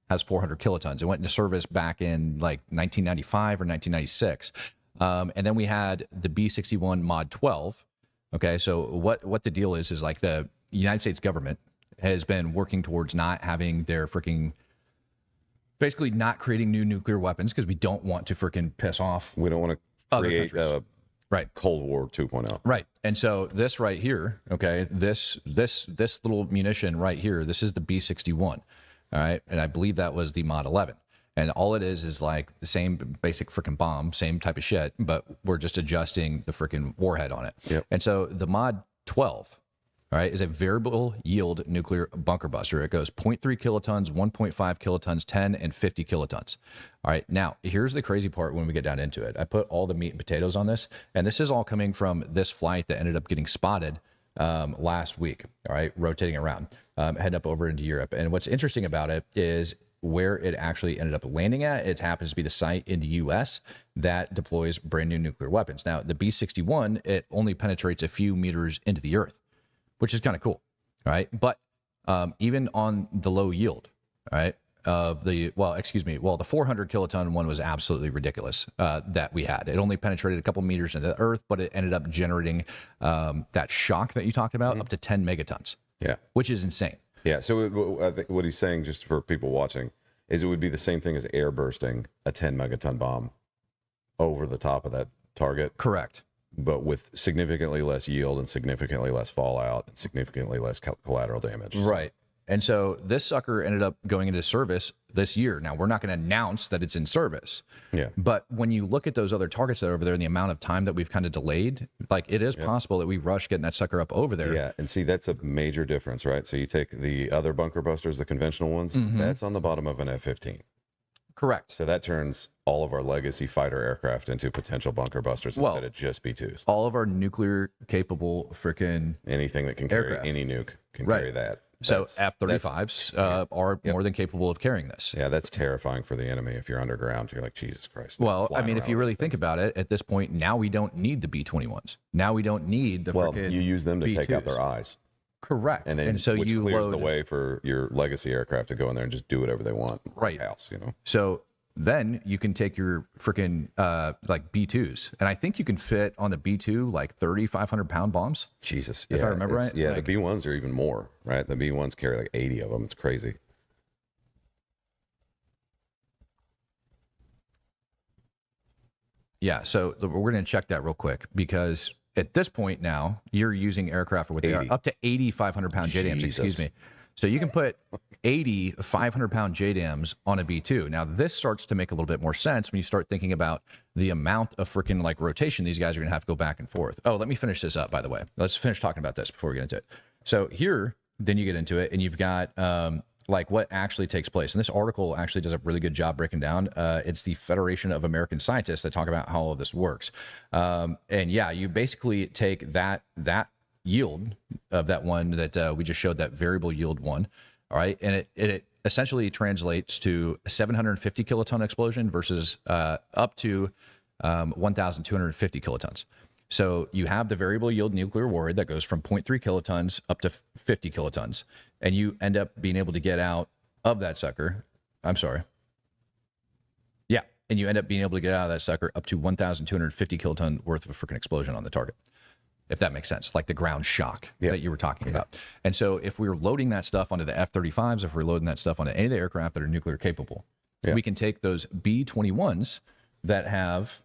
has 400 kilotons. It went into service back in 1995 or 1996, and then we had the B-61 Mod 12. Okay, so what the deal is the United States government has been working towards not having their basically not creating new nuclear weapons because we don't want to freaking piss off. We don't want to create right Cold War 2.0. Right. And so this right here, okay, this little munition right here, this is the B-61. All right. And I believe that was the Mod 11. And all it is the same basic freaking bomb, same type of shit, but we're just adjusting the freaking warhead on it. Yep. And so the Mod 12, all right, is a variable yield nuclear bunker buster. It goes 0.3 kilotons, 1.5 kilotons, 10, and 50 kilotons. All right, now here's the crazy part when we get down into it. I put all the meat and potatoes on this, and this is all coming from this flight that ended up getting spotted last week, all right, rotating around, heading up over into Europe. And what's interesting about it is where it actually ended up landing at. It happens to be the site in the U.S. that deploys brand new nuclear weapons. Now, the B-61, it only penetrates a few meters into the earth, which is kind of cool, right? But even on the low yield, right, the 400 kiloton one was absolutely ridiculous that we had. It only penetrated a couple meters into the earth, but it ended up generating that shock that you talked about up to 10 megatons. Yeah. Which is insane. Yeah. So I think what he's saying, just for people watching, is it would be the same thing as air bursting a 10 megaton bomb over the top of that target. Correct. But with significantly less yield and significantly less fallout and significantly less collateral damage. Right. And so this sucker ended up going into service this year. Now, we're not going to announce that it's in service. Yeah. But when you look at those other targets that are over there and the amount of time that we've kind of delayed, it is possible that we rush getting that sucker up over there. Yeah. And see, that's a major difference, right? So you take the other bunker busters, the conventional ones, that's on the bottom of an F-15. Correct. So that turns all of our legacy fighter aircraft into potential bunker busters instead of just B-2s. All of our nuclear capable freaking Anything that can carry aircraft. any nuke can Right. carry that. so That's- F-35s are more than capable of carrying this. Yeah, that's terrifying for the enemy. If you're underground, you're like, Jesus Christ. they're Well, I flying mean, if around you with really these think things. about it, at this point, now we don't need the B-21s. Now we don't need the Well, freaking you use them to take out B-2s. their eyes. Correct. And then so which you clears load the way for your legacy aircraft to go in there and just do whatever they want. Right. House, you know. So then you can take your freaking like B2s, and I think you can fit on the B2 like 3,500 pound bombs. Jesus. If I remember it's- right, Yeah, like- the B1s are even more, right? The B1s carry like 80 of them. It's crazy. Yeah, so we're going to check that real quick because at this point now you're using aircraft with they are 80. up to 8,500 pound JDAMs. Excuse Jesus. me. So you can put 80 500 pound JDAMs on a B2. Now this starts to make a little bit more sense when you start thinking about the amount of freaking like rotation these guys are going to have to go back and forth. Oh, let me finish this up. By the way, let's finish talking about this before we get into it. So here, then you get into it, and you've got like what actually takes place. And this article actually does a really good job breaking down. It's the Federation of American Scientists that talk about how all of this works. And yeah, you basically take that yield of that one that we just showed, that variable yield one, all right, and it essentially translates to a 750 kiloton explosion versus up to 1,250 kilotons. So you have the variable yield nuclear warhead that goes from 0.3 kilotons up to 50 kilotons, and you end up being able to get out of that sucker. I'm sorry. Yeah, and you end up being able to get out of that sucker up to 1,250 kiloton worth of a freaking explosion on the target, if that makes sense, like the ground shock that you were talking about. And so if we're loading that stuff onto the F-35s, if we're loading that stuff onto any of the aircraft that are nuclear capable, we can take those B-21s that have,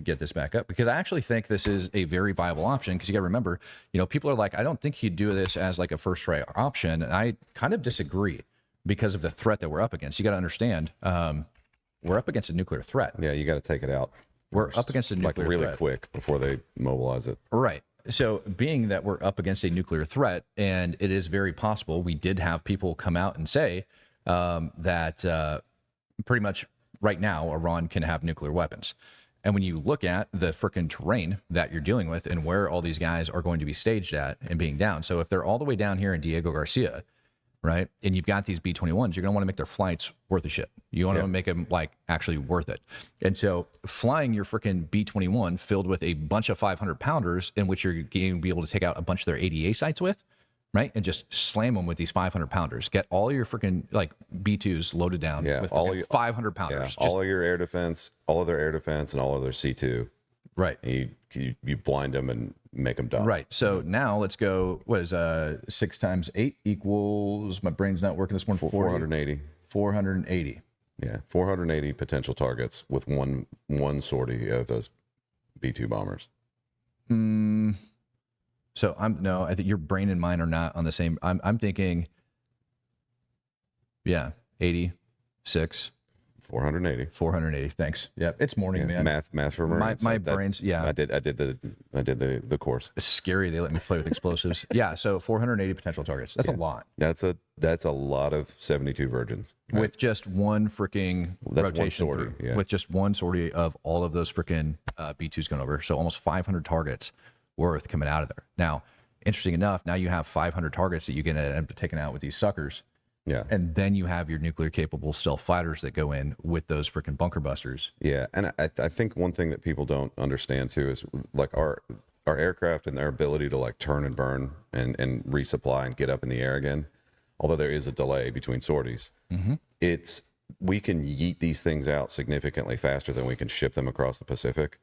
get this back up, because I actually think this is a very viable option, because you got to remember, you know, people are like, I don't think he'd do this as like a first try option. And I kind of disagree because of the threat that we're up against. You got to understand, we're up against a nuclear threat. Yeah, you got to take it out. We're first, up against a nuclear like really threat. quick before they mobilize it. Right. So being that we're up against a nuclear threat, and it is very possible, we did have people come out and say that pretty much right now Iran can have nuclear weapons. And when you look at the frickin' terrain that you're dealing with and where all these guys are going to be staged at and being down. So if they're all the way down here in Diego Garcia, right, and you've got these B-21s, you're going to want to make their flights worth a shit. You want to make them like actually worth it. And so flying your frickin' B-21 filled with a bunch of 500 pounders in which you're going to be able to take out a bunch of their ADA sites with, right, and just slam them with these 500 pounders. Get all your freaking like B2s loaded down with all your 500 pounders. Yeah, Just, all of your air defense, all of their air defense, and all of their C2. right. And you blind them and make them dumb. Right. So now let's go. What is 6 times 8 equals? My brain's not working this morning. 480. 480. Yeah, 480 potential targets with one sortie of those B-2 bombers. So I think your brain and mine are not on the same. I'm thinking, yeah, 86, 480. 480. Thanks. Yep. It's morning, man. Math for Marines. My brain's, yeah. I did the course. It's scary. They let me play with explosives. Yeah. So 480 potential targets. That's a lot. That's a lot of 72 virgins. Right? With just one freaking That's one rotation sortie, through. yeah. With just one sortie of all of those freaking B2s going over. So almost 500 targets worth coming out of there. Now, interesting enough, now you have 500 targets that you can end up taking out with these suckers. Yeah. And then you have your nuclear capable stealth fighters that go in with those freaking bunker busters. Yeah, and I think one thing that people don't understand too is like our aircraft and their ability to like turn and burn and resupply and get up in the air again. Although there is a delay between sorties, we can yeet these things out significantly faster than we can ship them across the Pacific.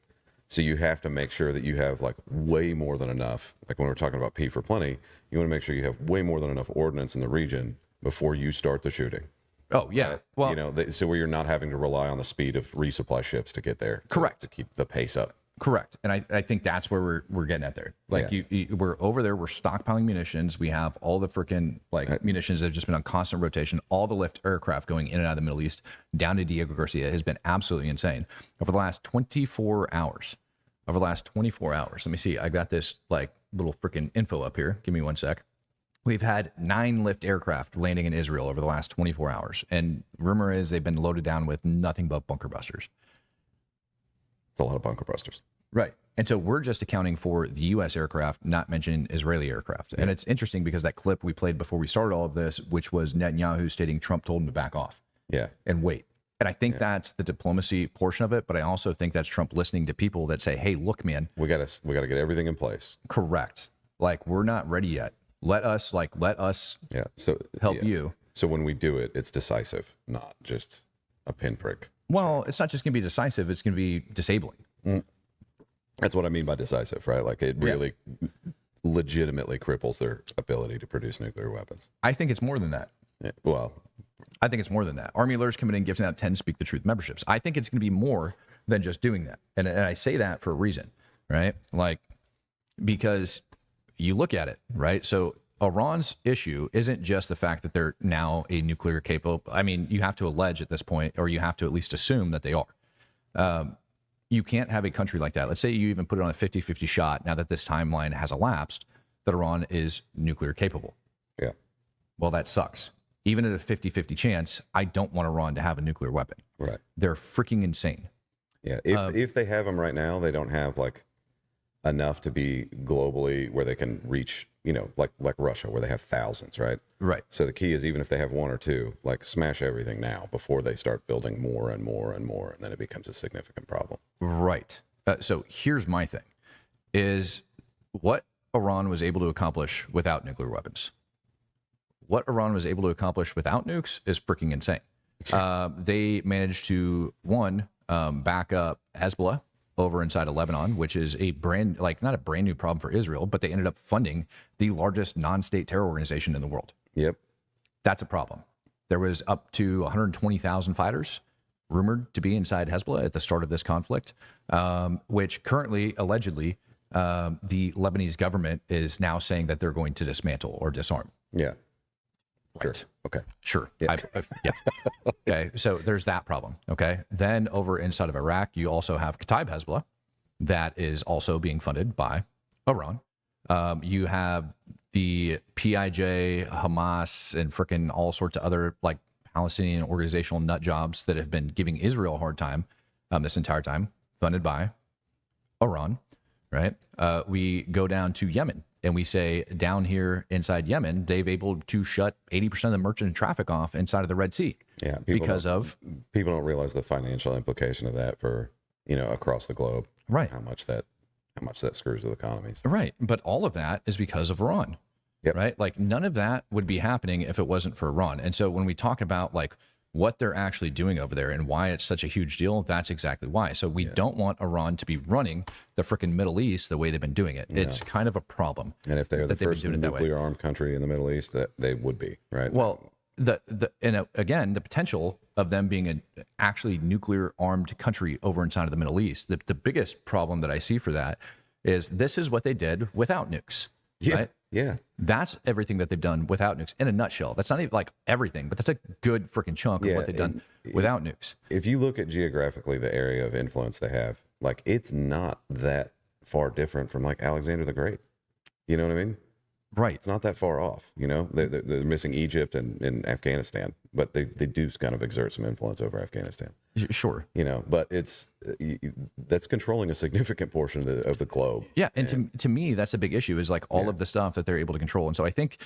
So you have to make sure that you have like way more than enough. Like when we're talking about P for plenty, you want to make sure you have way more than enough ordnance in the region before you start the shooting. Oh, yeah. Well, You know, so where you're not having to rely on the speed of resupply ships to get there. Correct. To keep the pace up. correct. And I think that's where we're getting at there. Like we're over there, we're stockpiling munitions. We have all the freaking like munitions that have just been on constant rotation. All the lift aircraft going in and out of the Middle East down to Diego Garcia has been absolutely insane. Over the last 24 hours, let me see. I got this like little freaking info up here. Give me one sec. We've had 9 lift aircraft landing in Israel over the last 24 hours. And rumor is they've been loaded down with nothing but bunker busters. It's a lot of bunker busters. Right. And so we're just accounting for the U.S. aircraft, not mentioning Israeli aircraft. And it's interesting because that clip we played before we started all of this, which was Netanyahu stating Trump told him to back off Yeah. and wait. And I think that's the diplomacy portion of it. But I also think that's Trump listening to people that say, hey, look, man, We gotta get everything in place. correct. Like, we're not ready yet. Let us Yeah. So help yeah. you. So when we do it, it's decisive, not just a pinprick. Well, it's not just going to be decisive. It's going to be disabling. That's what I mean by decisive, right? Like it really legitimately cripples their ability to produce nuclear weapons. I think it's more than that. Yeah, well, I think it's more than that. Army alerts coming in, giving out 10 Speak the Truth memberships. I think it's going to be more than just doing that. And I say that for a reason, right? Like, because you look at it, right? So Iran's issue isn't just the fact that they're now a nuclear capable. I mean, you have to allege at this point, or you have to at least assume that they are. You can't have a country like that. Let's say you even put it on a 50-50 shot now that this timeline has elapsed, that Iran is nuclear capable. yeah. Well, that sucks. Even at a 50-50 chance, I don't want Iran to have a nuclear weapon. Right. They're freaking insane. Yeah. If they have them right now, they don't have like enough to be globally where they can reach, like Russia, where they have thousands, right? Right. So the key is even if they have one or two, like smash everything now before they start building more and more and more, and then it becomes a significant problem. Right. So here's my thing, is what Iran was able to accomplish without nuclear weapons. What Iran was able to accomplish without nukes is freaking insane. They managed to, back up Hezbollah over inside of Lebanon, which is not a brand new problem for Israel, but they ended up funding the largest non-state terror organization in the world. Yep. That's a problem. There was up to 120,000 fighters rumored to be inside Hezbollah at the start of this conflict, which currently, allegedly, the Lebanese government is now saying that they're going to dismantle or disarm. Yeah. Right. Sure. Okay. Sure. Yeah. Yeah. Okay. So there's that problem. Okay. Then over inside of Iraq, you also have Kataib Hezbollah that is also being funded by Iran. You have the PIJ, Hamas, and frickin' all sorts of other like Palestinian organizational nut jobs that have been giving Israel a hard time this entire time, funded by Iran. Right. We go down to Yemen. And we say down here inside Yemen, they've able to shut 80% of the merchant traffic off inside of the Red Sea. Yeah. People don't realize the financial implication of that for, across the globe. Right. How much that screws with economies. Right. But all of that is because of Iran. Yep. Right. Like none of that would be happening if it wasn't for Iran. And so when we talk about like what they're actually doing over there and why it's such a huge deal, that's exactly why. So we don't want Iran to be running the frickin' Middle East the way they've been doing it. It's kind of a problem. And if they're the that they've been first doing it that way. nuclear armed country in the Middle East, that they would be, right? Well, again, the potential of them being an actually nuclear armed country over inside of the Middle East, the biggest problem that I see for that is this is what they did without nukes. Yeah. Right? Yeah. That's everything that they've done without nukes in a nutshell. That's not even like everything, but that's a good freaking chunk of what they've done without nukes. If you look at geographically the area of influence they have, like it's not that far different from like Alexander the Great. You know what I mean? Right. It's not that far off. They're missing Egypt and Afghanistan, but they do kind of exert some influence over Afghanistan. Sure. But it's that's controlling a significant portion of the globe. Yeah, and to me, that's a big issue. Is like all of the stuff that they're able to control, and so I think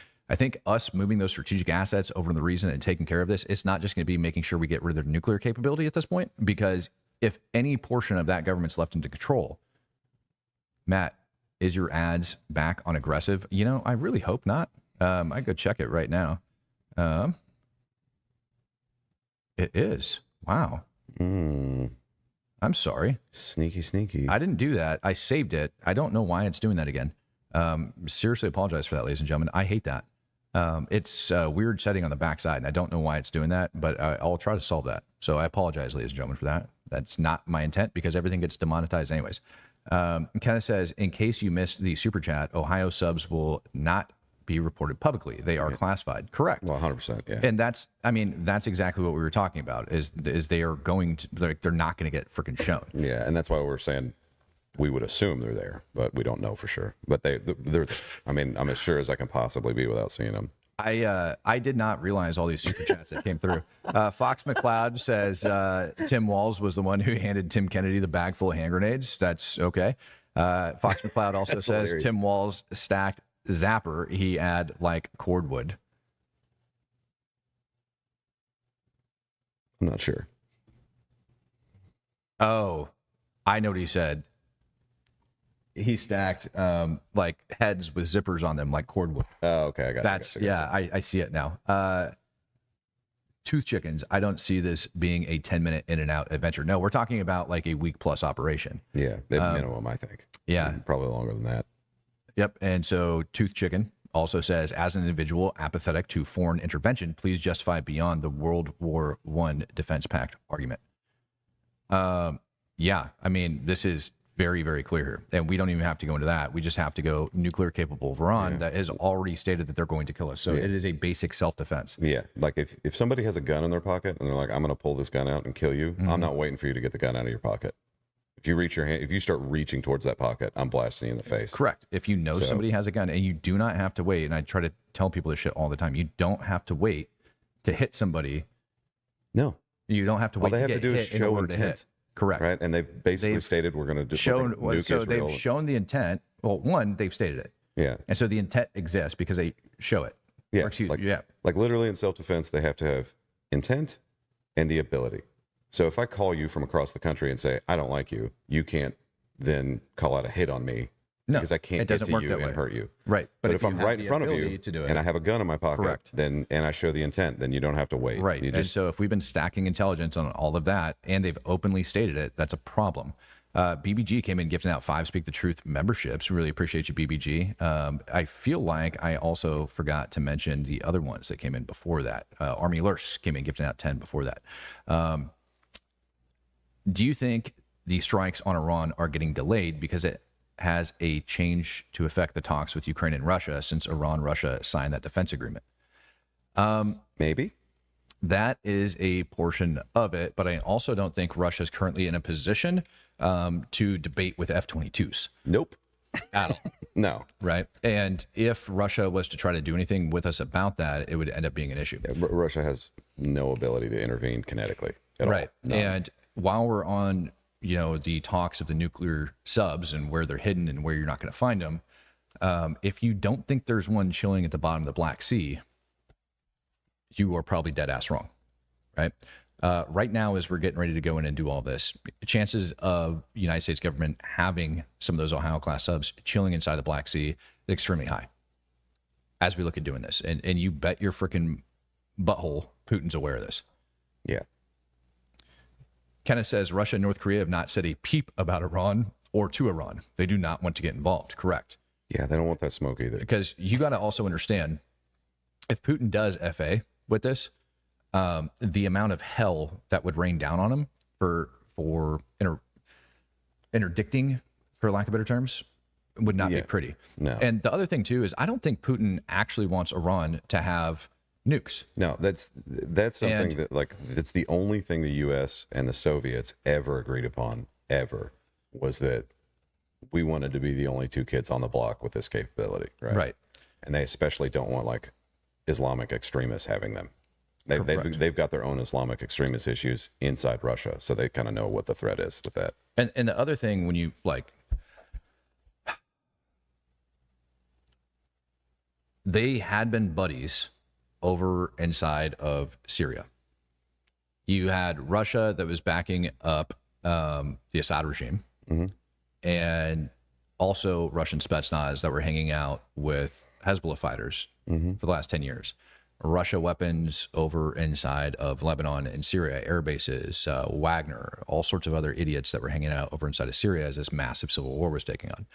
us moving those strategic assets over to the region and taking care of this, it's not just going to be making sure we get rid of their nuclear capability at this point, because if any portion of that government's left into control, Matt, is your ads back on aggressive? I really hope not. I go check it right now. It is. Wow. I'm sorry. Sneaky. I didn't do that. I saved it. I don't know why it's doing that again. Seriously apologize for that, ladies and gentlemen. I hate that. It's a weird setting on the backside, and I don't know why it's doing that, but I'll try to solve that. So I apologize, ladies and gentlemen, for that. That's not my intent because everything gets demonetized anyways. Kind of says, in case you missed the super chat, Ohio subs will not be reported publicly. They are classified. Correct. Well, 100%. Yeah. And that's exactly what we were talking about is they are going to, they're not going to get freaking shown. Yeah. And that's why we're saying we would assume they're there, but we don't know for sure. But they're. I mean, I'm as sure as I can possibly be without seeing them. I did not realize all these super chats that came through. Fox McCloud says Tim Walz was the one who handed Tim Kennedy the bag full of hand grenades. That's okay. Fox McCloud also says hilarious. Tim Walz stacked Zapper. He had like cordwood. I'm not sure. Oh, I know what he said. He stacked like heads with zippers on them, like cordwood. Oh, okay. I got That's yeah, I see it now. Tooth chickens. I don't see this being a 10-minute in and out adventure. No, we're talking about like a week plus operation. Yeah, minimum, I think. Yeah. Probably longer than that. Yep. And so Tooth Chicken also says, as an individual apathetic to foreign intervention, please justify beyond the World War I Defense Pact argument. Yeah, I mean, this is very, very clear here. And we don't even have to go into that. We just have to go nuclear capable of Iran that has already stated that they're going to kill us. So it is a basic self-defense. Yeah, like if somebody has a gun in their pocket and they're like, I'm going to pull this gun out and kill you, I'm not waiting for you to get the gun out of your pocket. If you reach your hand, if you start reaching towards that pocket, I'm blasting you in the face. Correct. If you know somebody has a gun, and you do not have to wait, and I try to tell people this shit all the time, you don't have to wait to hit somebody. No. You don't have to wait All they to have get to do is hit in show order to hit. intent. Correct. Right? And they've basically stated we're going to just shown. nuke So Israel. they've shown the intent. Well, one, they've stated it. Yeah. And so the intent exists because they show it. Yeah. Or excuse, like, yeah. like literally in self-defense, they have to have intent and the ability. So if I call you from across the country and say, I don't like you, you can't then call out a hit on me No, because I can't it get doesn't to work you that and way. hurt you. Right. But if you I'm have right in the front of ability you to do and it, I have a gun in my pocket, Correct. then and I show the intent, then you don't have to wait. right. You And just so if we've been stacking intelligence on all of that, and they've openly stated it, that's a problem. BBG came in gifting out 5 Speak the Truth memberships. Really appreciate you, BBG. I feel like I also forgot to mention the other ones that came in before that. Army Lurs came in gifting out 10 before that. Do you think the strikes on Iran are getting delayed because it has a change to affect the talks with Ukraine and Russia since Russia signed that defense agreement? maybe. That is a portion of it, but I also don't think Russia is currently in a position to debate with F-22s Nope. at all, No. right? And if Russia was to try to do anything with us about that, it would end up being an issue. Russia has no ability to intervene kinetically at Right. all. No. And while we're on, the talks of the nuclear subs and where they're hidden and where you're not going to find them, if you don't think there's one chilling at the bottom of the Black Sea, you are probably dead ass wrong, right? Right now, as we're getting ready to go in and do all this, chances of the United States government having some of those Ohio class subs chilling inside the Black Sea is extremely high as we look at doing this. And you bet your freaking butthole Putin's aware of this. Yeah. Kenneth says Russia and North Korea have not said a peep about Iran or to Iran. They do not want to get involved. Correct. Yeah, they don't want that smoke either. Because you got to also understand, if Putin does FA with this, the amount of hell that would rain down on him for interdicting, for lack of better terms, would not be pretty. No. And the other thing too is I don't think Putin actually wants Iran to have nukes. No, that's something And- that it's the only thing the U.S. and the Soviets ever agreed upon was that we wanted to be the only two kids on the block with this capability, right? Right. And they especially don't want Islamic extremists having them. Correct. They've got their own Islamic extremist issues inside Russia, so they kind of know what the threat is with that. And the other thing, when you they had been buddies over inside of Syria. You had Russia that was backing up the Assad regime, and also Russian Spetsnaz that were hanging out with Hezbollah fighters for the last 10 years. Russia weapons over inside of Lebanon and Syria, air bases, Wagner, all sorts of other idiots that were hanging out over inside of Syria as this massive civil war was taking on.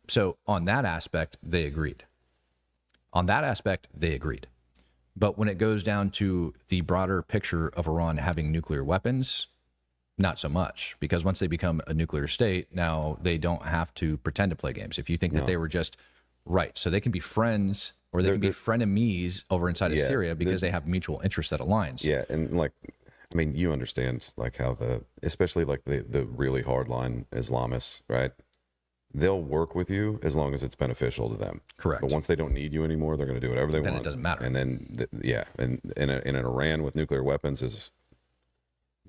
So on that aspect, they agreed. But when it goes down to the broader picture of Iran having nuclear weapons, not so much, because once they become a nuclear state, now they don't have to pretend to play games. If you think that they were just right, so they can be friends or they can be frenemies over inside of Syria because they have mutual interests that aligns. Yeah, and I mean, you understand like how especially like the really hardline Islamists, right? They'll work with you as long as it's beneficial to them. Correct. But once they don't need you anymore, they're going to do whatever they Then it want. doesn't matter. And then, and in an Iran with nuclear weapons is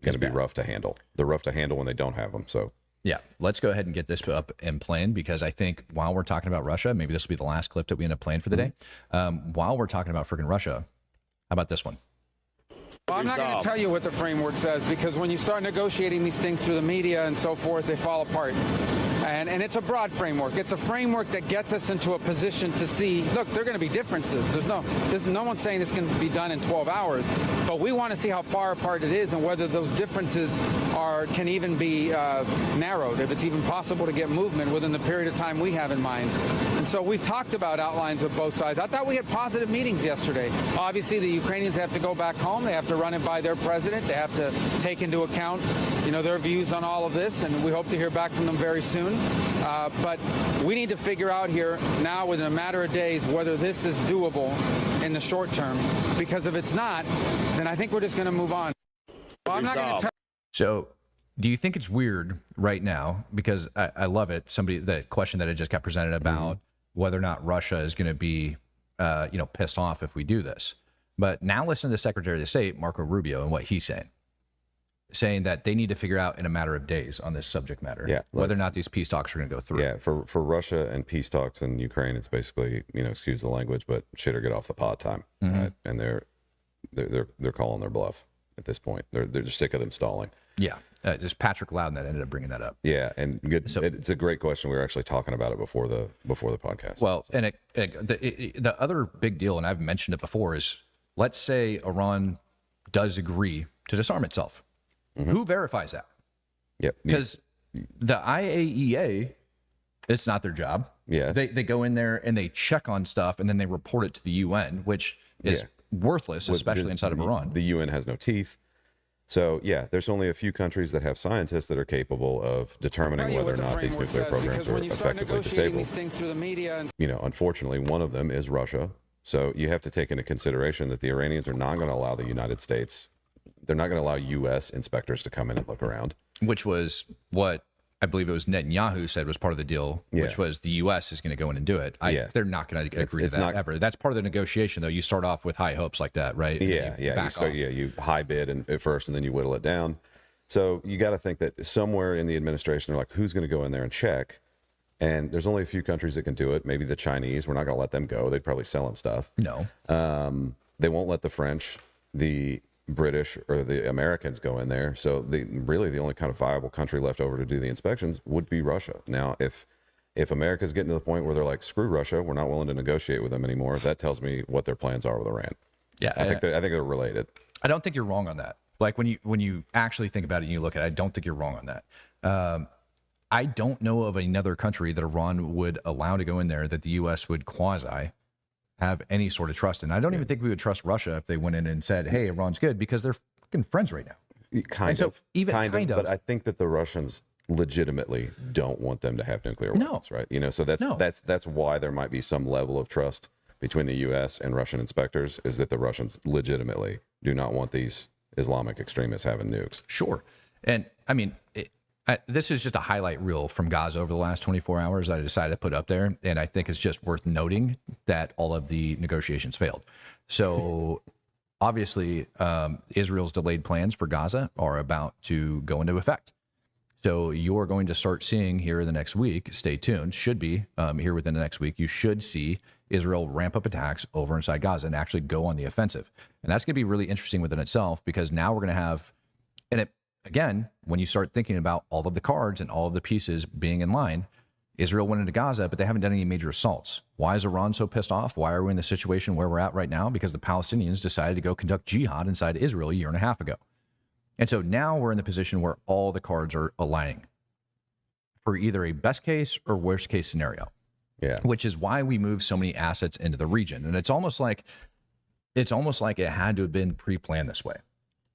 going to be bad. rough to handle. They're rough to handle when they don't have them. So Yeah, let's go ahead and get this up and playing, because I think while we're talking about Russia, maybe this will be the last clip that we end up playing for the day. While we're talking about freaking Russia, how about this one? Well, I'm not going to tell you what the framework says, because when you start negotiating these things through the media and so forth, they fall apart. And it's a broad framework. It's a framework that gets us into a position to see, look, there are going to be differences. There's no one saying this can be done in 12 hours, but we want to see how far apart it is and whether those differences can even be narrowed, if it's even possible to get movement within the period of time we have in mind. And so we've talked about outlines of both sides. I thought we had positive meetings yesterday. Obviously, the Ukrainians have to go back home. They have to run it by their president. They have to take into account, their views on all of this, and we hope to hear back from them very soon. But we need to figure out here now, within a matter of days, whether this is doable in the short term. Because if it's not, then I think we're just going to move on. Well, I'm not going to tell. So, do you think it's weird right now? Because I love it. The question that I just got presented about whether or not Russia is going to be, pissed off if we do this. But now listen to the Secretary of State, Marco Rubio, and what he's saying that they need to figure out in a matter of days on this subject matter, whether or not these peace talks are going to go through. yeah, for Russia and peace talks in Ukraine, it's basically, excuse the language, but shit or get off the pot time. Right? And they're calling their bluff at this point. They're just sick of them stalling. Yeah. Just Patrick Loudon that ended up bringing that up. Yeah, and good. So, it's a great question. We were actually talking about it before the podcast. Well, and the other big deal, and I've mentioned it before, is let's say Iran does agree to disarm itself. Who verifies that? Yep. Because the IAEA, it's not their job. Yeah. They go in there and they check on stuff and then they report it to the UN, which is worthless, especially inside of Iran. The UN has no teeth. So, there's only a few countries that have scientists that are capable of determining whether or not these nuclear programs are effectively disabled. These things through the media and Unfortunately, one of them is Russia. So you have to take into consideration that the Iranians are not going to allow the United States, they're not going to allow U.S. inspectors to come in and look around. Which was what I believe it was Netanyahu said was part of the deal, which was the U.S. is going to go in and do it. They're not going to agree to that ever. That's part of the negotiation, though. You start off with high hopes like that, right? You high bid at first, and then you whittle it down. So you got to think that somewhere in the administration, they're like, who's going to go in there and check? And there's only a few countries that can do it. Maybe the Chinese. We're not going to let them go. They'd probably sell them stuff. No. They won't let the French, the British, or the Americans go in there. So really the only kind of viable country left over to do the inspections would be Russia. Now, if America's getting to the point where they're like, screw Russia, we're not willing to negotiate with them anymore, that tells me what their plans are with Iran. Yeah, I think they're related. I don't think you're wrong on that. Like when you actually think about it and you look at it, I don't think you're wrong on that. I don't know of another country that Iran would allow to go in there that the U.S. would quasi have any sort of trust in. I don't even think we would trust Russia if they went in and said, hey, Iran's good, because they're fucking friends right now. Kind of. But I think that the Russians legitimately don't want them to have nuclear weapons, right? So that's why there might be some level of trust between the U.S. and Russian inspectors, is that the Russians legitimately do not want these Islamic extremists having nukes. Sure. And I mean, this is just a highlight reel from Gaza over the last 24 hours that I decided to put up there. And I think it's just worth noting that all of the negotiations failed. So obviously, Israel's delayed plans for Gaza are about to go into effect. So you're going to start seeing here in the next week, stay tuned, should be here within the next week, you should see Israel ramp up attacks over inside Gaza and actually go on the offensive. And that's going to be really interesting within itself, because now we're going to have, and again, when you start thinking about all of the cards and all of the pieces being in line, Israel went into Gaza, but they haven't done any major assaults. Why is Iran so pissed off? Why are we in the situation where we're at right now? Because the Palestinians decided to go conduct jihad inside Israel a year and a half ago. And so now we're in the position where all the cards are aligning for either a best case or worst case scenario. Yeah. Which is why we move so many assets into the region. And it's almost like it had to have been pre-planned this way,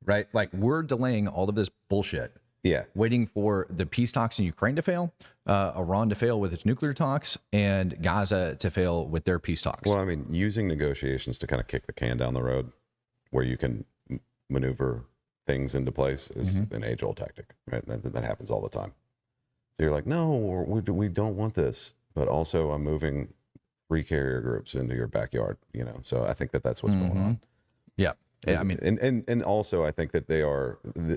right? Like we're delaying all of this bullshit. Yeah. Waiting for the peace talks in Ukraine to fail, Iran to fail with its nuclear talks, and Gaza to fail with their peace talks. Well, I mean, using negotiations to kind of kick the can down the road where you can maneuver things into place is an age-old tactic, right? That happens all the time. So you're like, no, we don't want this, but also I'm moving 3 carrier groups into your backyard, So I think that's what's going on. Yeah. Yeah, I mean, and also I think that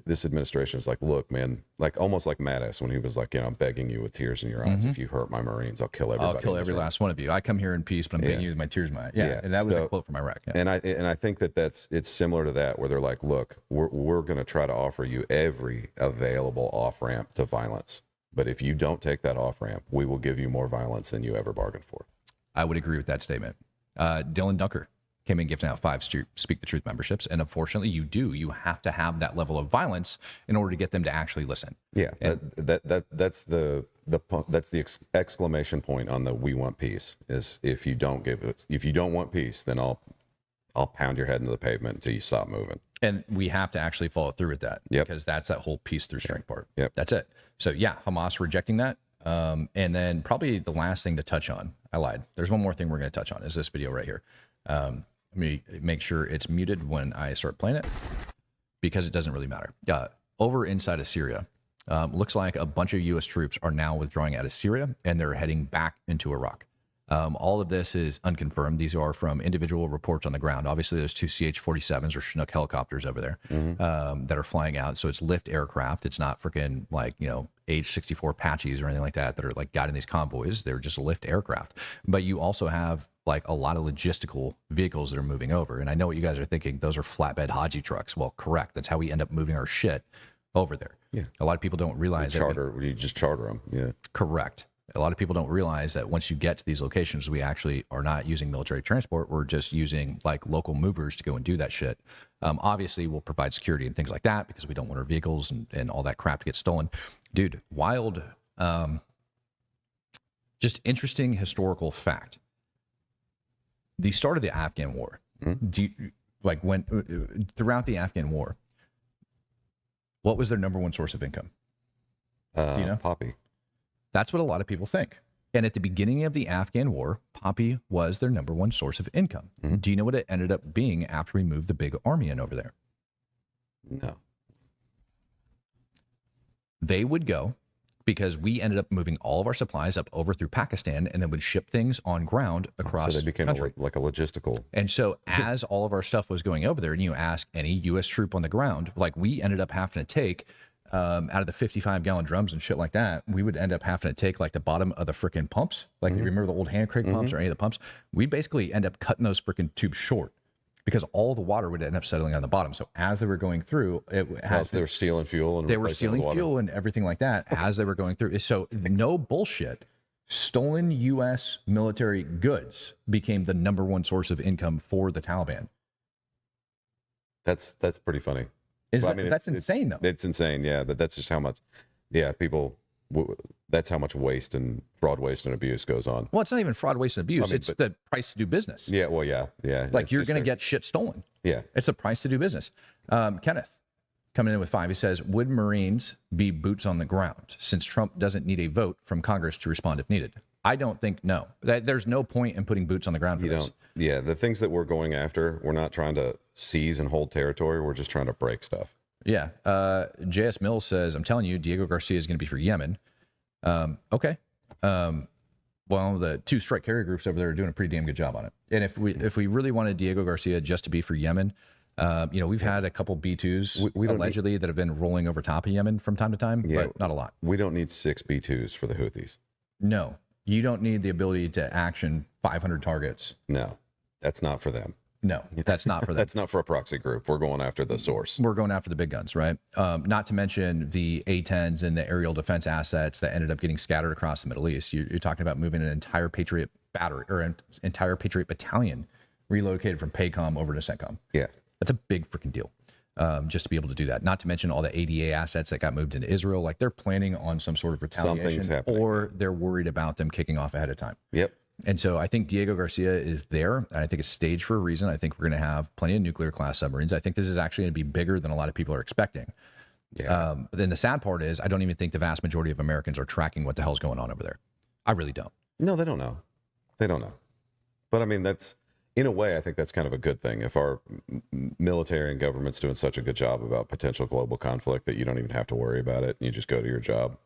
this administration is like, look, man, like almost like Mattis when he was like, I'm begging you with tears in your eyes. If you hurt my Marines, I'll kill everybody. I'll kill every last one of you. I come here in peace, but I'm begging you with my tears in my eyes. Yeah. And that was a quote from Iraq. Yeah. And I think it's similar to that, where they're like, look, we're going to try to offer you every available off ramp to violence, but if you don't take that off ramp, we will give you more violence than you ever bargained for. I would agree with that statement. Dylan Dunker came in gifting out 5 Speak the Truth memberships, and unfortunately, you have to have that level of violence in order to get them to actually listen. Yeah, and that's the exclamation point on the "we want peace" is if you don't want peace, then I'll pound your head into the pavement until you stop moving. And we have to actually follow through with that because that's that whole peace through strength part. Yep, that's it. So yeah, Hamas rejecting that, and then probably the last thing to touch on. I lied. There's one more thing we're going to touch on. Is this video right here? Let me make sure it's muted when I start playing it because it doesn't really matter. Over inside of Syria, looks like a bunch of U.S. troops are now withdrawing out of Syria and they're heading back into Iraq. All of this is unconfirmed. These are from individual reports on the ground. Obviously, there's 2 CH-47s or Chinook helicopters over there that are flying out. So it's lift aircraft. It's not freaking like, H-64 Apaches or anything like that are like guiding these convoys. They're just lift aircraft. But you also have like a lot of logistical vehicles that are moving over. And I know what you guys are thinking. Those are flatbed Haji trucks. Well, correct. That's how we end up moving our shit over there. Yeah. A lot of people don't realize you just charter them. Yeah. Correct. A lot of people don't realize that once you get to these locations, we actually are not using military transport. We're just using like local movers to go and do that shit. Obviously, we'll provide security and things like that because we don't want our vehicles and all that crap to get stolen. Dude, wild, just interesting historical fact. The start of the Afghan war, throughout the Afghan war, what was their number one source of income? Do you know? Poppy. That's what a lot of people think. And at the beginning of the Afghan war, poppy was their number one source of income. Do you know what it ended up being after we moved the big army in over there? No. They would go because we ended up moving all of our supplies up over through Pakistan and then would ship things on ground across so they became like a logistical. And so as all of our stuff was going over there, and you ask any U.S. troop on the ground, like we ended up having to take out of the 55-gallon drums and shit like that, we would end up having to take like the bottom of the freaking pumps. Like you remember the old hand crank pumps or any of the pumps? We basically end up cutting those freaking tubes short because all the water would end up settling on the bottom. So as they were going through, they were stealing fuel and they were stealing fuel and everything like that as they were going through. So no bullshit. Stolen U.S. military goods became the number one source of income for the Taliban. That's pretty funny. That's insane, though. It's insane, yeah. But that's just how much, that's how much waste and fraud, waste, and abuse goes on. Well, it's not even fraud, waste, and abuse. It's the price to do business. Yeah, well, yeah. Like you're going to get shit stolen. Yeah. It's a price to do business. Kenneth, coming in with 5, he says, would Marines be boots on the ground since Trump doesn't need a vote from Congress to respond if needed? I don't think there's no point in putting boots on the ground for this. Yeah, the things that we're going after, we're not trying to seize and hold territory. We're just trying to break stuff. Yeah. JS Mills says, I'm telling you, Diego Garcia is going to be for Yemen. Okay. Well, the 2 strike carrier groups over there are doing a pretty damn good job on it. And if we really wanted Diego Garcia just to be for Yemen, we've had a couple B-2s allegedly that have been rolling over top of Yemen from time to time, but not a lot. We don't need 6 B-2s for the Houthis. No. You don't need the ability to action 500 targets. No, that's not for them. No, that's not for them. That's not for a proxy group. We're going after the source. We're going after the big guns, right? Not to mention the A-10s and the aerial defense assets that ended up getting scattered across the Middle East. You're talking about moving an entire Patriot battery or an entire Patriot battalion relocated from PACOM over to CENTCOM. Yeah. That's a big freaking deal. Just to be able to do that. Not to mention all the ADA assets that got moved into Israel. Like they're planning on some sort of retaliation, or they're worried about them kicking off ahead of time. Yep. And so I think Diego Garcia is there. And I think it's staged for a reason. I think we're going to have plenty of nuclear class submarines. I think this is actually going to be bigger than a lot of people are expecting. Yeah. But then the sad part is I don't even think the vast majority of Americans are tracking what the hell's going on over there. I really don't. No, they don't know. They don't know. But I mean, in a way, I think that's kind of a good thing. If our military and government's doing such a good job about potential global conflict that you don't even have to worry about it, and you just go to your job,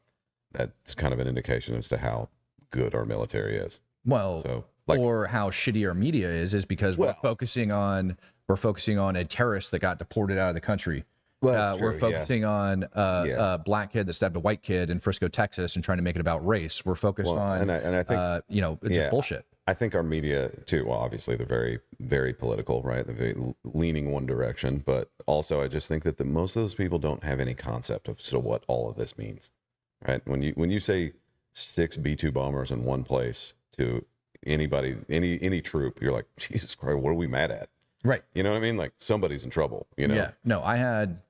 that's kind of an indication as to how good our military is. Well, So, like- or how shitty our media is because we're focusing on a terrorist that got deported out of the country. Well, that's We're true, yeah. focusing on Yeah. a black kid that stabbed a white kid in Frisco, Texas, and trying to make it about race. We're focused Well, on, and I think it's just bullshit. I think our media too. Well, obviously they're very, very political, right? They're very leaning one direction, but also I just think that most of those people don't have any concept of what all of this means, right? When you say 6 B-2 bombers in one place to anybody, any troop, you're like, Jesus Christ, what are we mad at? Right. You know what I mean? Like somebody's in trouble. You know? Yeah. No, I had.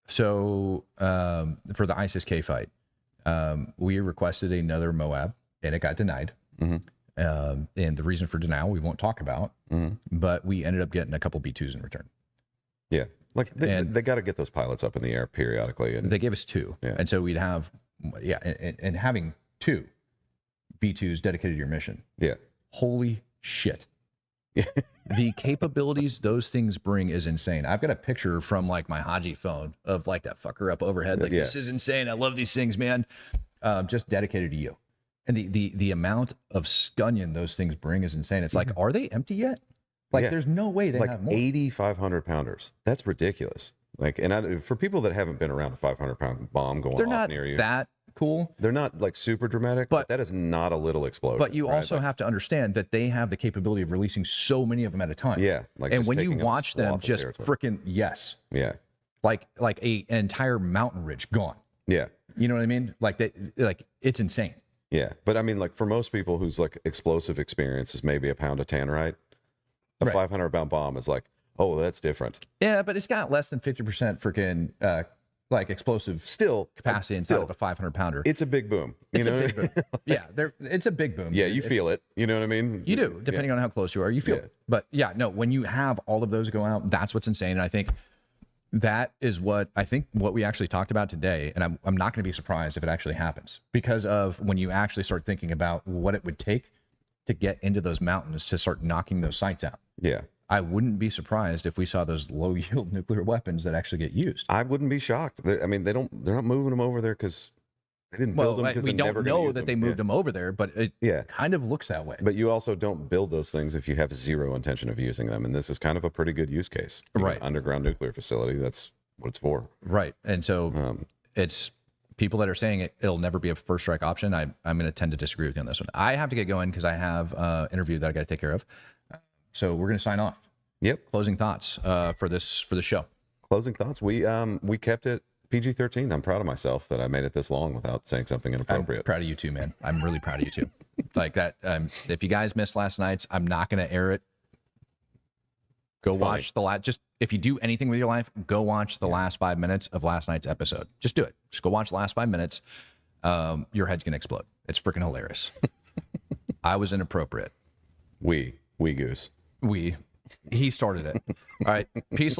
So for the ISIS-K fight, we requested another Moab, and it got denied. And the reason for denial we won't talk about, but we ended up getting a couple B-2s in return. Yeah. Like they And- got to get those pilots up in the air periodically. And They gave us 2, Yeah. and so we'd have, and having 2 B-2s dedicated to your mission. yeah. Holy shit. The capabilities those things bring is insane. I've got a picture from like my Haji phone of like that fucker up overhead. Like, Yeah. this is insane. I love these things, man. Just dedicated to you. And the amount of scunion those things bring is insane. It's like, are they empty yet? Like, Yeah. there's no way they like have more. 8,500 pounders. That's ridiculous. Like, and for people that haven't been around a 500-pound bomb going They're off not near you, that cool. they're not like super dramatic, but that is not a little explosion. But you right? also Like, have to understand that they have the capability of releasing so many of them at a time. Yeah, like and just when you taking up a watch them, swath of just territory. freaking yes, yeah, like an entire mountain ridge gone. yeah, You know what I mean? Like it's insane. yeah. But I mean, like for most people whose like explosive experience is maybe a pound of tannerite, a Right. 500-pound bomb is like, oh, that's different. Yeah, but it's got less than 50% freaking like explosive Still capacity inside still, of a 500 pounder. It's a big boom. It's you know? a big boom. Yeah, it's a big boom. Yeah, dude. you It's- feel it. You know what I mean? You do, depending on how close you are. You feel Yeah. it. But yeah, no, when you have all of those go out, that's what's insane. And I think that is what we actually talked about today. And I'm not going to be surprised if it actually happens, because of when you actually start thinking about what it would take to get into those mountains to start knocking those sites out. Yeah. I wouldn't be surprised if we saw those low yield nuclear weapons that actually get used. I wouldn't be shocked. I mean, they're not moving them over there because they didn't build them because we they're never don't gonna know use that them. they moved them over there, but it Yeah. kind of looks that way. But you also don't build those things if you have zero intention of using them. And this is kind of a pretty good use case. You got Right. an underground nuclear facility. That's what it's for. Right. And so it's people that are saying it'll never be a first strike option. I'm going to tend to disagree with you on this one. I have to get going because I have an interview that I got to take care of. So we're going to sign off. Yep. Closing thoughts for the show. Closing thoughts. We kept it PG-13. I'm proud of myself that I made it this long without saying something I'm inappropriate. proud of you too, man. I'm really proud of you too. Like that. If you guys missed last night's, I'm not going to air it. Go watch the last. Just if you do anything with your life, go watch the last 5 minutes of last night's episode. Just do it. Just go watch the last 5 minutes. Your head's gonna explode. It's freaking hilarious. I was inappropriate. We goose. He started it. All right. Peace, love.